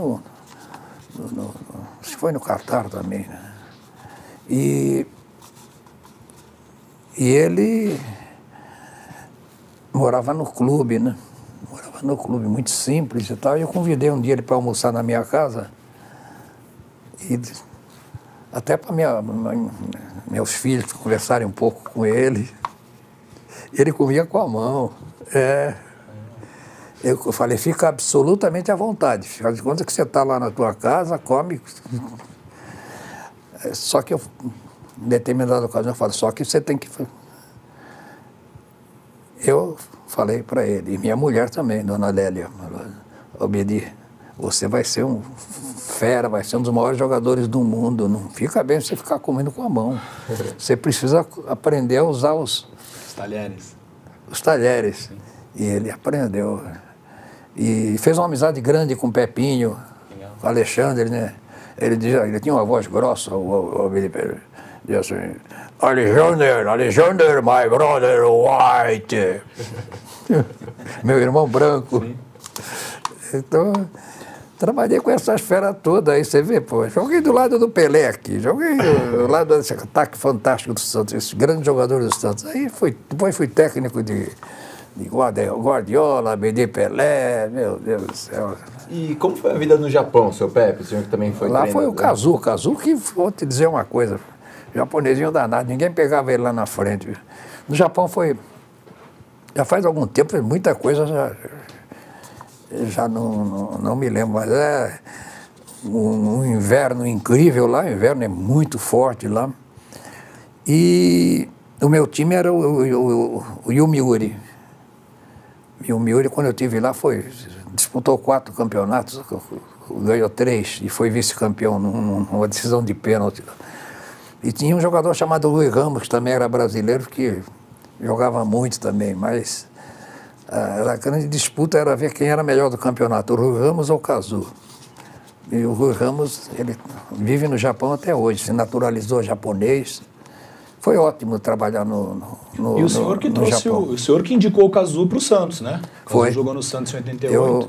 [SPEAKER 3] acho que foi no Catar também, né? E ele morava no clube, né? Morava no clube, muito simples e tal. E eu convidei um dia ele para almoçar na minha casa. E até para meus filhos conversarem um pouco com ele. Ele comia com a mão. Eu falei, fica absolutamente à vontade. Faz de conta que você está lá na tua casa, come. Só que em determinada ocasião eu falo, só que você tem que... Eu falei para ele, e minha mulher também, dona Lélia, Obedi, você vai ser um fera, vai ser um dos maiores jogadores do mundo. Não fica bem você ficar comendo com a mão. Você precisa aprender a usar os
[SPEAKER 2] talheres.
[SPEAKER 3] Os talheres. Sim. E ele aprendeu. E fez uma amizade grande com o Pepinho, com o Alexandre, né? Ele tinha uma voz grossa, o Obedi dizia assim, Alexander, my brother white. Meu irmão branco. Sim. Então, trabalhei com essas feras todas, aí você vê, pô, joguei do lado do Pelé aqui, joguei do lado desse ataque fantástico do Santos, esse grande jogador do Santos. Aí depois fui técnico de Guardiola, Abedi Pelé, meu Deus do céu.
[SPEAKER 1] E como foi a vida no Japão, seu Pepe? O senhor que também foi
[SPEAKER 3] lá
[SPEAKER 1] treinador.
[SPEAKER 3] Foi o Kazu que, vou te dizer uma coisa, japonesinho danado, ninguém pegava ele lá na frente. No Japão já faz algum tempo, muita coisa já não me lembro, mas é um inverno incrível lá, o inverno é muito forte lá. E o meu time era o Yomiuri. E o Yomiuri, quando eu estive lá, disputou 4 campeonatos, ganhou 3 e foi vice-campeão numa decisão de pênalti. E tinha um jogador chamado Rui Ramos, que também era brasileiro, que jogava muito também, mas a grande disputa era ver quem era melhor do campeonato, o Rui Ramos ou o Kazu. E o Rui Ramos, ele vive no Japão até hoje, se naturalizou japonês. Foi ótimo trabalhar
[SPEAKER 2] E o senhor que trouxe
[SPEAKER 3] Japão.
[SPEAKER 2] O senhor que indicou o Kazu para o Santos, né? O Kazu jogou no Santos em 88.
[SPEAKER 3] Eu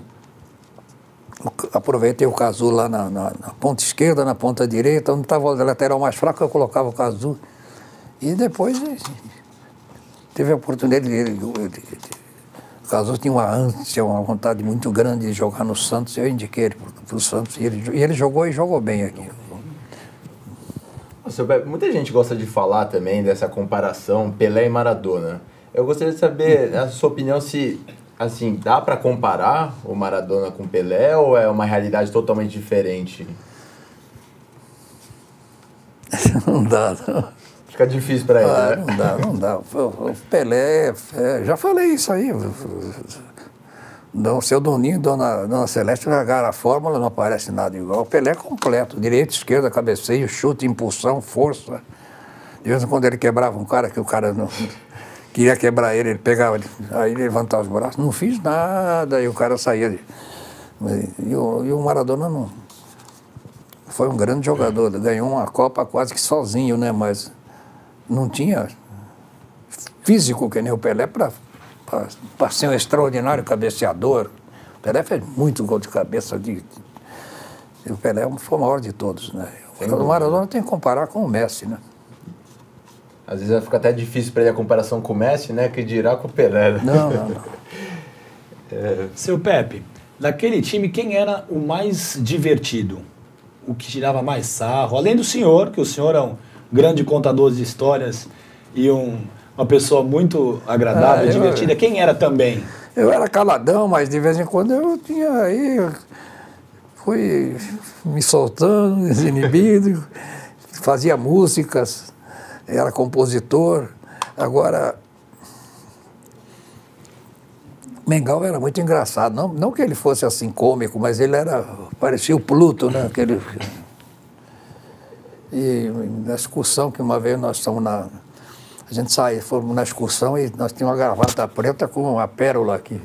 [SPEAKER 3] aproveitei o Kazu lá na ponta esquerda, na ponta direita, onde estava o lateral mais fraco, eu colocava o Kazu. E depois teve a oportunidade o Kazu tinha uma ânsia, uma vontade muito grande de jogar no Santos, eu indiquei ele para o Santos, e ele jogou bem aqui.
[SPEAKER 1] Muita gente gosta de falar também dessa comparação Pelé e Maradona. Eu gostaria de saber a sua opinião se, assim, dá para comparar o Maradona com o Pelé ou é uma realidade totalmente diferente?
[SPEAKER 3] Não dá, não.
[SPEAKER 1] Fica difícil para ele, né?
[SPEAKER 3] Não dá. O Pelé, já falei isso aí. Seu Doninho, Dona Celeste jogaram a fórmula, não aparece nada igual. O Pelé é completo, direita, esquerda, cabeceio, chute, impulsão, força. De vez em quando ele quebrava um cara que o cara não queria quebrar ele pegava, aí ele levantava os braços, não fiz nada, e o cara saía. E o Maradona não. Foi um grande jogador, ganhou uma Copa quase que sozinho, né? Mas não tinha físico que nem o Pelé para ser um extraordinário cabeceador. O Pelé fez muito gol de cabeça. O Pelé foi o maior de todos, né? O Maradona tem que comparar com o Messi, né?
[SPEAKER 1] Às vezes fica até difícil para ele a comparação com o Messi, né? Que dirá com o Pelé.
[SPEAKER 3] Não.
[SPEAKER 2] Seu Pepe, daquele time, quem era o mais divertido? O que tirava mais sarro? Além do senhor, que o senhor é um grande contador de histórias e uma pessoa muito agradável, divertida. Quem era também?
[SPEAKER 3] Eu era caladão, mas de vez em quando eu tinha aí... Fui me soltando, desinibido, fazia músicas, era compositor. Agora, Mengal era muito engraçado. Não que ele fosse assim cômico, mas ele parecia o Pluto, né? E na excursão, que uma vez nós estamos a gente fomos na excursão e nós tínhamos uma gravata preta com uma pérola aqui.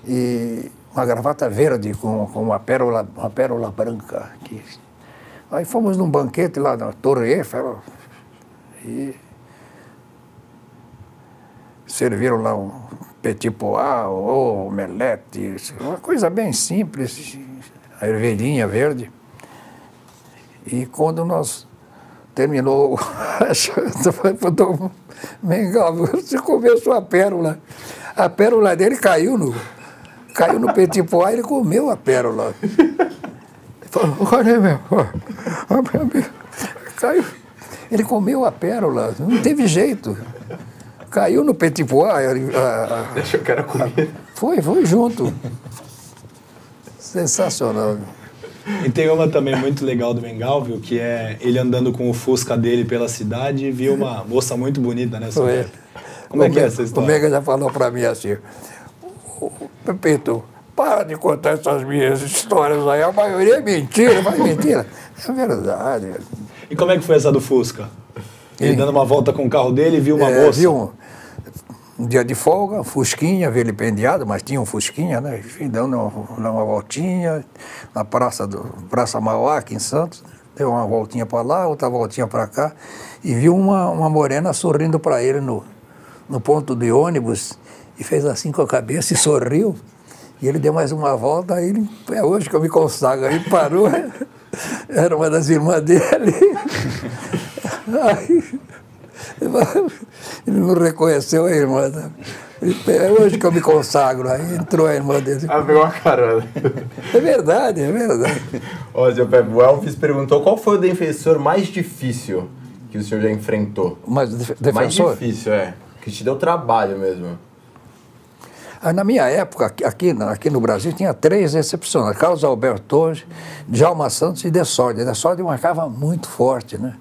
[SPEAKER 3] E uma gravata verde com uma pérola branca aqui. Aí fomos num banquete lá na Torre Eiffel e serviram lá um petit pois, ou omelete, uma coisa bem simples, a ervelhinha verde. E quando nós terminou a janta, foi pro Mengal, você começou a pérola. A pérola dele caiu no petit pois, ele comeu a pérola. Ele falou, olha, meu, caiu. Ele comeu a pérola, não teve jeito. Caiu no petit pois.
[SPEAKER 1] Deixa o cara comer.
[SPEAKER 3] Foi junto. Sensacional.
[SPEAKER 2] E tem uma também muito legal do Mengal, viu, que é ele andando com o Fusca dele pela cidade e viu uma moça muito bonita, né?
[SPEAKER 3] Foi.
[SPEAKER 2] Como é que é essa história?
[SPEAKER 3] O Mega já falou para mim assim, Pepito, para de contar essas minhas histórias aí, a maioria é mentira, mas mentira. É verdade.
[SPEAKER 2] E como é que foi essa do Fusca? Ele dando uma volta com o carro dele e viu uma moça?
[SPEAKER 3] Viu um dia de folga, Fusquinha, vilipendiado, mas tinha um Fusquinha, né? Enfim, dando uma voltinha na Praça Mauá, aqui em Santos. Deu uma voltinha para lá, outra voltinha para cá. E viu uma morena sorrindo para ele no ponto de ônibus. E fez assim com a cabeça e sorriu. E ele deu mais uma volta, aí é hoje que eu me consagro. Aí parou, era uma das irmãs dele. Aí, ele não reconheceu a irmã. É hoje que eu me consagro. Aí entrou a irmã dele.
[SPEAKER 1] Ah, pegou uma carona.
[SPEAKER 3] É verdade.
[SPEAKER 1] Ó, seu Pepe, o Elvis perguntou qual foi o defensor mais difícil que o senhor já enfrentou?
[SPEAKER 3] Mas defensor?
[SPEAKER 1] Mais difícil, que te deu trabalho mesmo.
[SPEAKER 3] Na minha época, aqui no Brasil, tinha 3 excepções. Carlos Alberto Torres, Djalma Santos e De Sordi. De Sordi marcava muito forte, né?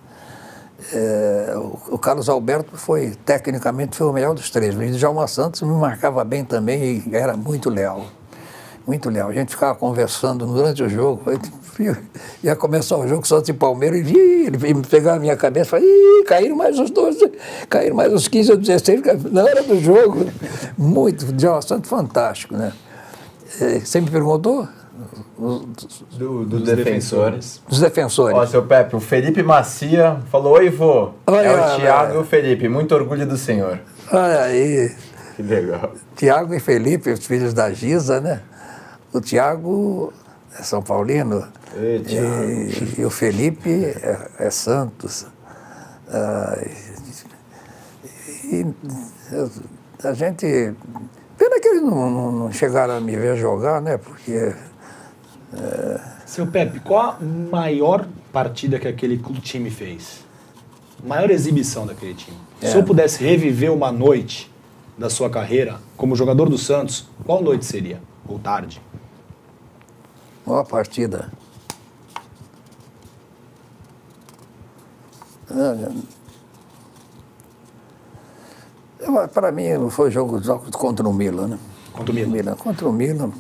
[SPEAKER 3] O Carlos Alberto tecnicamente foi o melhor dos 3. O Djalma Santos me marcava bem também e era muito leal. Muito leal. A gente ficava conversando durante o jogo. Ia começar o jogo Santos e Palmeiras e ele pegava a minha cabeça e falava, caíram mais os 12, caíram mais os 15 ou 16 na hora do jogo. Muito. O Djalma Santos fantástico, né? Você me perguntou?
[SPEAKER 1] Dos defensores.
[SPEAKER 3] Dos defensores.
[SPEAKER 1] Ó, seu Pepe, o Felipe Macia falou, oi, vô. É o Thiago e o Felipe, muito orgulho do senhor.
[SPEAKER 3] Olha aí.
[SPEAKER 1] Que legal.
[SPEAKER 3] Thiago e Felipe, os filhos da Giza, né? O Thiago é São Paulino. E o Felipe é Santos. E a gente... Pena que eles não chegaram a me ver jogar, né? Porque...
[SPEAKER 2] Seu Pepe, qual a maior partida que aquele time fez? Maior exibição daquele time? Se eu pudesse reviver uma noite da sua carreira como jogador do Santos, qual noite seria? Ou tarde?
[SPEAKER 3] Maior partida. Para mim, foi o jogo contra o Milan, né?
[SPEAKER 2] Contra o Milan?
[SPEAKER 3] Contra o Milan.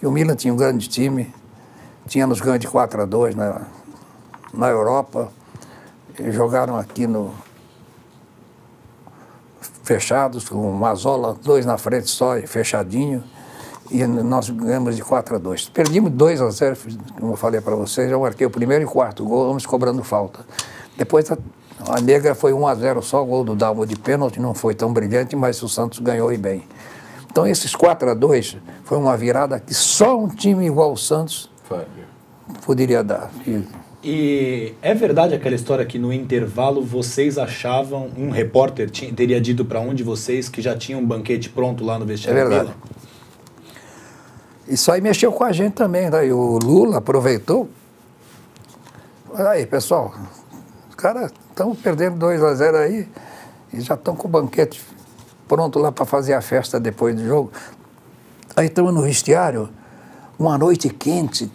[SPEAKER 3] E o Milan tinha um grande time, tinha nos ganho de 4-2 na Europa. E jogaram aqui fechados, com o Mazzola, 2 na frente só, fechadinho. E nós ganhamos de 4-2. Perdimos 2-0, como eu falei para vocês, eu marquei o primeiro e o quarto gol, vamos cobrando falta. Depois a Negra foi 1-0 só, o gol do Dalmo de pênalti, não foi tão brilhante, mas o Santos ganhou e bem. Então esses 4-2 foi uma virada que só um time igual o Santos poderia dar.
[SPEAKER 2] E é verdade aquela história que no intervalo vocês achavam, um repórter teria dito para um de vocês que já tinha um banquete pronto lá no vestiário?
[SPEAKER 3] É verdade. Isso aí mexeu com a gente também, né? E o Lula aproveitou. Olha aí, pessoal, os caras estão perdendo 2-0 aí e já estão com o banquete pronto lá para fazer a festa depois do jogo. Aí estamos no vestiário, uma noite quente,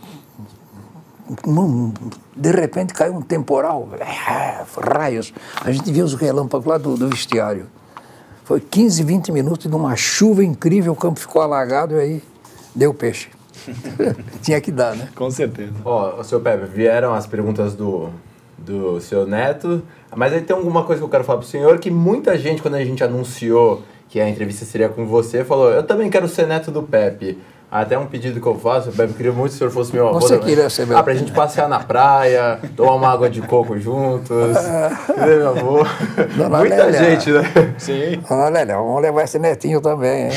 [SPEAKER 3] de repente caiu um temporal, raios. A gente viu os relâmpagos lá do vestiário. Foi 15, 20 minutos de uma chuva incrível, o campo ficou alagado e aí deu peixe. Tinha que dar, né?
[SPEAKER 2] Com certeza.
[SPEAKER 1] Ó, seu Pepe, vieram as perguntas do seu neto, mas aí tem alguma coisa que eu quero falar pro senhor, que muita gente, quando a gente anunciou que a entrevista seria com você, falou, eu também quero ser neto do Pepe. Até um pedido que eu faço, Pepe, queria muito que o senhor fosse meu avô.
[SPEAKER 3] Você queria ser meu avô?
[SPEAKER 1] Pra gente passear na praia, tomar uma água de coco juntos, entendeu, meu avô?
[SPEAKER 3] Dona
[SPEAKER 1] Muita
[SPEAKER 3] Lélia.
[SPEAKER 1] gente, né?
[SPEAKER 2] Sim.
[SPEAKER 3] Dona Lélia, vamos levar esse netinho também, hein?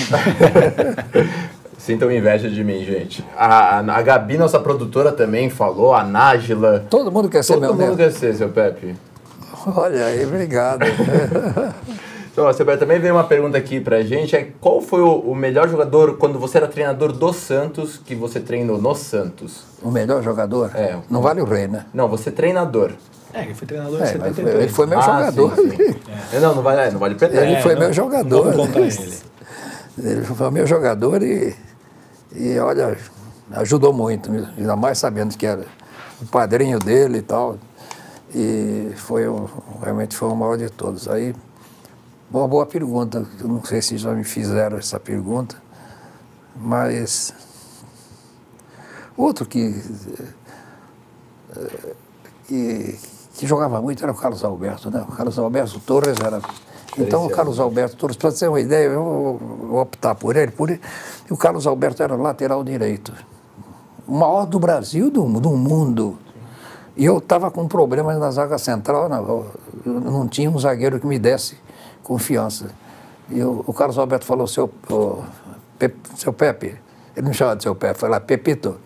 [SPEAKER 1] Sintam inveja de mim, gente. A Gabi, nossa produtora, também falou, a Nájila.
[SPEAKER 3] Todo mundo quer ser meu
[SPEAKER 1] Todo mundo
[SPEAKER 3] neto.
[SPEAKER 1] quer ser, seu Pepe.
[SPEAKER 3] Olha aí, obrigado.
[SPEAKER 1] Então, seu Pepe, também veio uma pergunta aqui pra gente, qual foi o melhor jogador, quando você era treinador do Santos, que você treinou no Santos?
[SPEAKER 3] O melhor jogador?
[SPEAKER 1] É.
[SPEAKER 3] Não vale o rei, né?
[SPEAKER 1] Não, você treinador.
[SPEAKER 2] Ele foi treinador em
[SPEAKER 3] Mas
[SPEAKER 2] 73.
[SPEAKER 3] ele foi meu jogador.
[SPEAKER 1] Sim, sim. Não vale Pepe.
[SPEAKER 3] Ele foi
[SPEAKER 2] não,
[SPEAKER 3] meu jogador.
[SPEAKER 2] Vamos contar ele.
[SPEAKER 3] Ele foi meu jogador e olha, ajudou muito, ainda mais sabendo que era o padrinho dele e tal. E realmente foi o maior de todos. Aí, uma boa pergunta, eu não sei se já me fizeram essa pergunta, mas outro que jogava muito era o Carlos Alberto, né? O Carlos Alberto Torres era... Então, o Carlos Alberto Torres, para ter uma ideia, eu vou optar por ele. E o Carlos Alberto era lateral direito. O maior do Brasil, do mundo. E eu estava com problemas na zaga central, eu não tinha um zagueiro que me desse confiança. E o Carlos Alberto falou, seu Pepe, ele me chama de seu Pepe, falou, Pepito,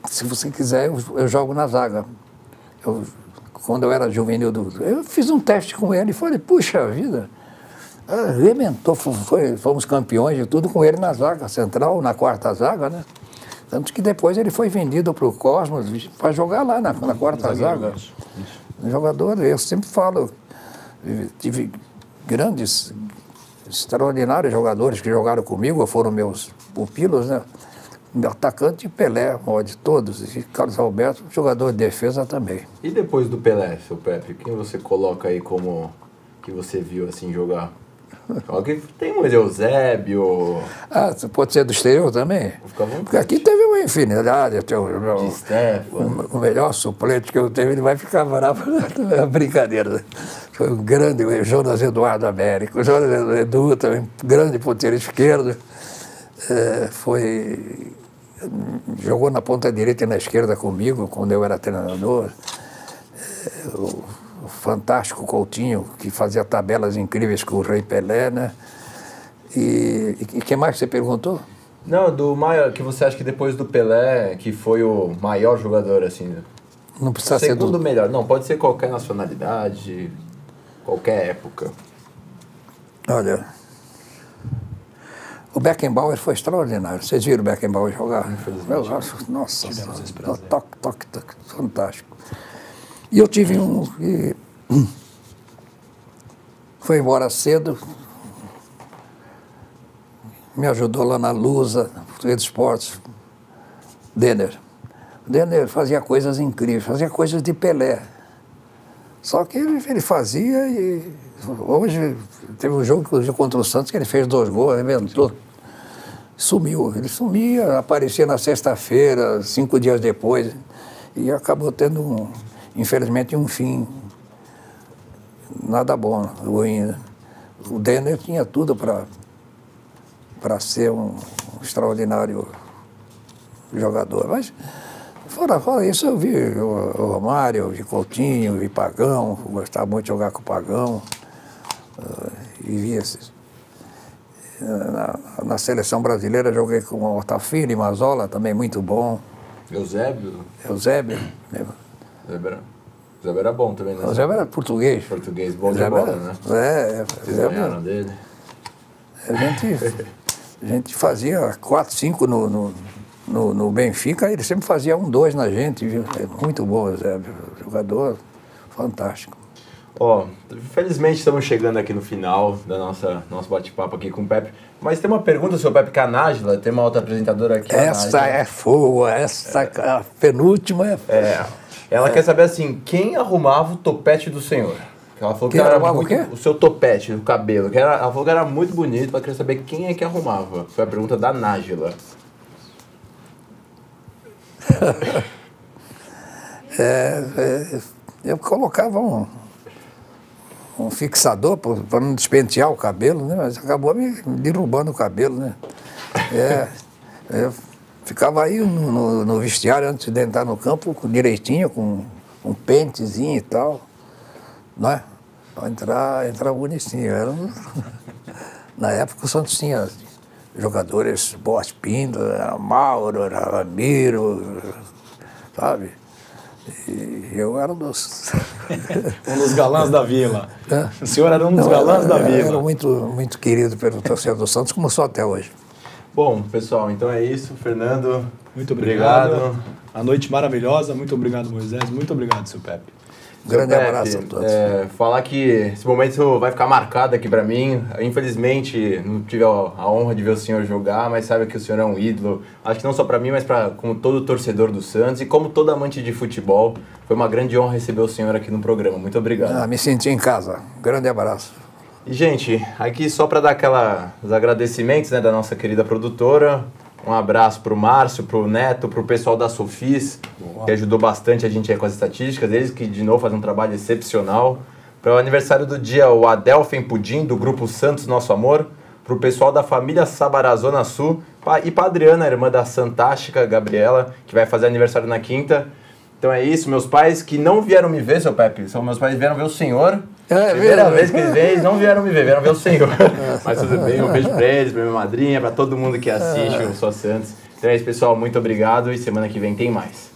[SPEAKER 3] se você quiser, eu jogo na zaga. Quando eu era juvenil, eu fiz um teste com ele e falei, puxa vida, arrebentou, fomos campeões de tudo com ele na zaga central, na quarta zaga, né? Tanto que depois ele foi vendido para o Cosmos para jogar lá na quarta zaga. Um jogador, eu sempre falo, tive grandes, extraordinários jogadores que jogaram comigo, foram meus pupilos, né? Atacante Pelé, maior de todos, e Carlos Alberto, jogador de defesa também.
[SPEAKER 1] E depois do Pelé, seu Pepe, quem você coloca aí como que você viu assim jogar? Tem um Eusébio.
[SPEAKER 3] Pode ser do exterior também? Porque aqui teve uma infinidade. O melhor suplente que eu teve, ele vai ficar bravo. É brincadeira. Foi um grande, o Jonas Eduardo Américo. O Jonas Edu também, grande ponteiro esquerdo. Jogou na ponta direita e na esquerda comigo, quando eu era treinador. O fantástico Coutinho, que fazia tabelas incríveis com o Rei Pelé, né? E quem mais você perguntou?
[SPEAKER 1] Não, do maior, que você acha que depois do Pelé, que foi o maior jogador, assim?
[SPEAKER 3] Não precisa ser
[SPEAKER 1] segundo melhor. Não, pode ser qualquer nacionalidade, qualquer época.
[SPEAKER 3] Olha, o Beckenbauer foi extraordinário. Vocês viram o Beckenbauer jogar? Eu acho, nossa, toque, fantástico. E eu tive um que foi embora cedo, me ajudou lá na Lusa, Rede Esportes, Denner. O Denner fazia coisas incríveis, fazia coisas de Pelé. Só que ele fazia e hoje teve um jogo, inclusive, contra o Santos, que ele fez 2 gols, arrebentou. Sumiu. Ele sumia, aparecia na sexta-feira, 5 dias depois, e acabou tendo, infelizmente, um fim nada bom, ruim, né? O Denner tinha tudo para ser um extraordinário jogador, mas fora isso eu vi o Romário, vi Coutinho, vi Pagão, gostava muito de jogar com o Pagão, e vi esses. Na seleção brasileira joguei com o Altafini, Mazola, também muito bom.
[SPEAKER 1] Eusébio?
[SPEAKER 3] Eusébio.
[SPEAKER 1] Eusébio era bom também, né?
[SPEAKER 3] Eusébio era português.
[SPEAKER 1] Português bom de bola, né? Vocês ganharam dele?
[SPEAKER 3] A gente fazia 4, 5 no Benfica, ele sempre fazia 1, 2 na gente, viu? É muito bom, Eusébio. Jogador fantástico.
[SPEAKER 1] Ó, felizmente estamos chegando aqui no final da nosso bate-papo aqui com o Pepe. Mas tem uma pergunta, seu Pepe, que a Nájila, tem uma outra apresentadora aqui.
[SPEAKER 3] Essa é fogo, a penúltima
[SPEAKER 1] é... Ela quer saber assim, quem arrumava o topete do senhor? Ela falou que era muito, o seu topete, o cabelo. Ela falou que era muito bonito, ela queria saber quem é que arrumava. Foi a pergunta da Nájila.
[SPEAKER 3] Eu colocava um fixador para não despentear o cabelo, né? Mas acabou me derrubando o cabelo, né? Eu ficava aí no vestiário antes de entrar no campo, direitinho, com um pentezinho e tal, né? Para entrar bonitinho. Na época o Santos tinha jogadores, Boas Pinto, Mauro, Ramiro, sabe? E eu era um dos
[SPEAKER 2] galãs da Vila. O senhor era um dos galãs da Vila.
[SPEAKER 3] Era muito querido pelo torcedor do Santos, como sou até hoje.
[SPEAKER 1] Bom, pessoal, então é isso. Fernando,
[SPEAKER 2] muito obrigado. A noite maravilhosa. Muito obrigado, Moisés. Muito obrigado, seu Pepe.
[SPEAKER 3] Grande abraço a todos.
[SPEAKER 1] Falar que esse momento vai ficar marcado aqui para mim. Infelizmente, não tive a honra de ver o senhor jogar, mas sabe que o senhor é um ídolo. Acho que não só para mim, mas como todo torcedor do Santos e como todo amante de futebol. Foi uma grande honra receber o senhor aqui no programa. Muito obrigado.
[SPEAKER 3] Me senti em casa. Grande abraço.
[SPEAKER 1] E, gente, aqui só para dar os agradecimentos, né, da nossa querida produtora. Um abraço para o Márcio, para o Neto, para o pessoal da Sofis, que ajudou bastante a gente aí com as estatísticas. Eles que, de novo, fazem um trabalho excepcional. Para o aniversário do dia, o Adelfen Pudim, do Grupo Santos Nosso Amor. Para o pessoal da família Sabará Zona Sul. E para a Adriana, a irmã da Fantástica, Gabriela, que vai fazer aniversário na quinta. Então é isso, meus pais que não vieram me ver, seu Pepe, meus pais vieram ver o senhor. Primeira vez que eles veem, eles não vieram me ver, vieram ver o senhor. Mas tudo bem, um beijo pra eles, pra minha madrinha, pra todo mundo que assiste o Só Santos. Então é isso, pessoal, muito obrigado e semana que vem tem mais.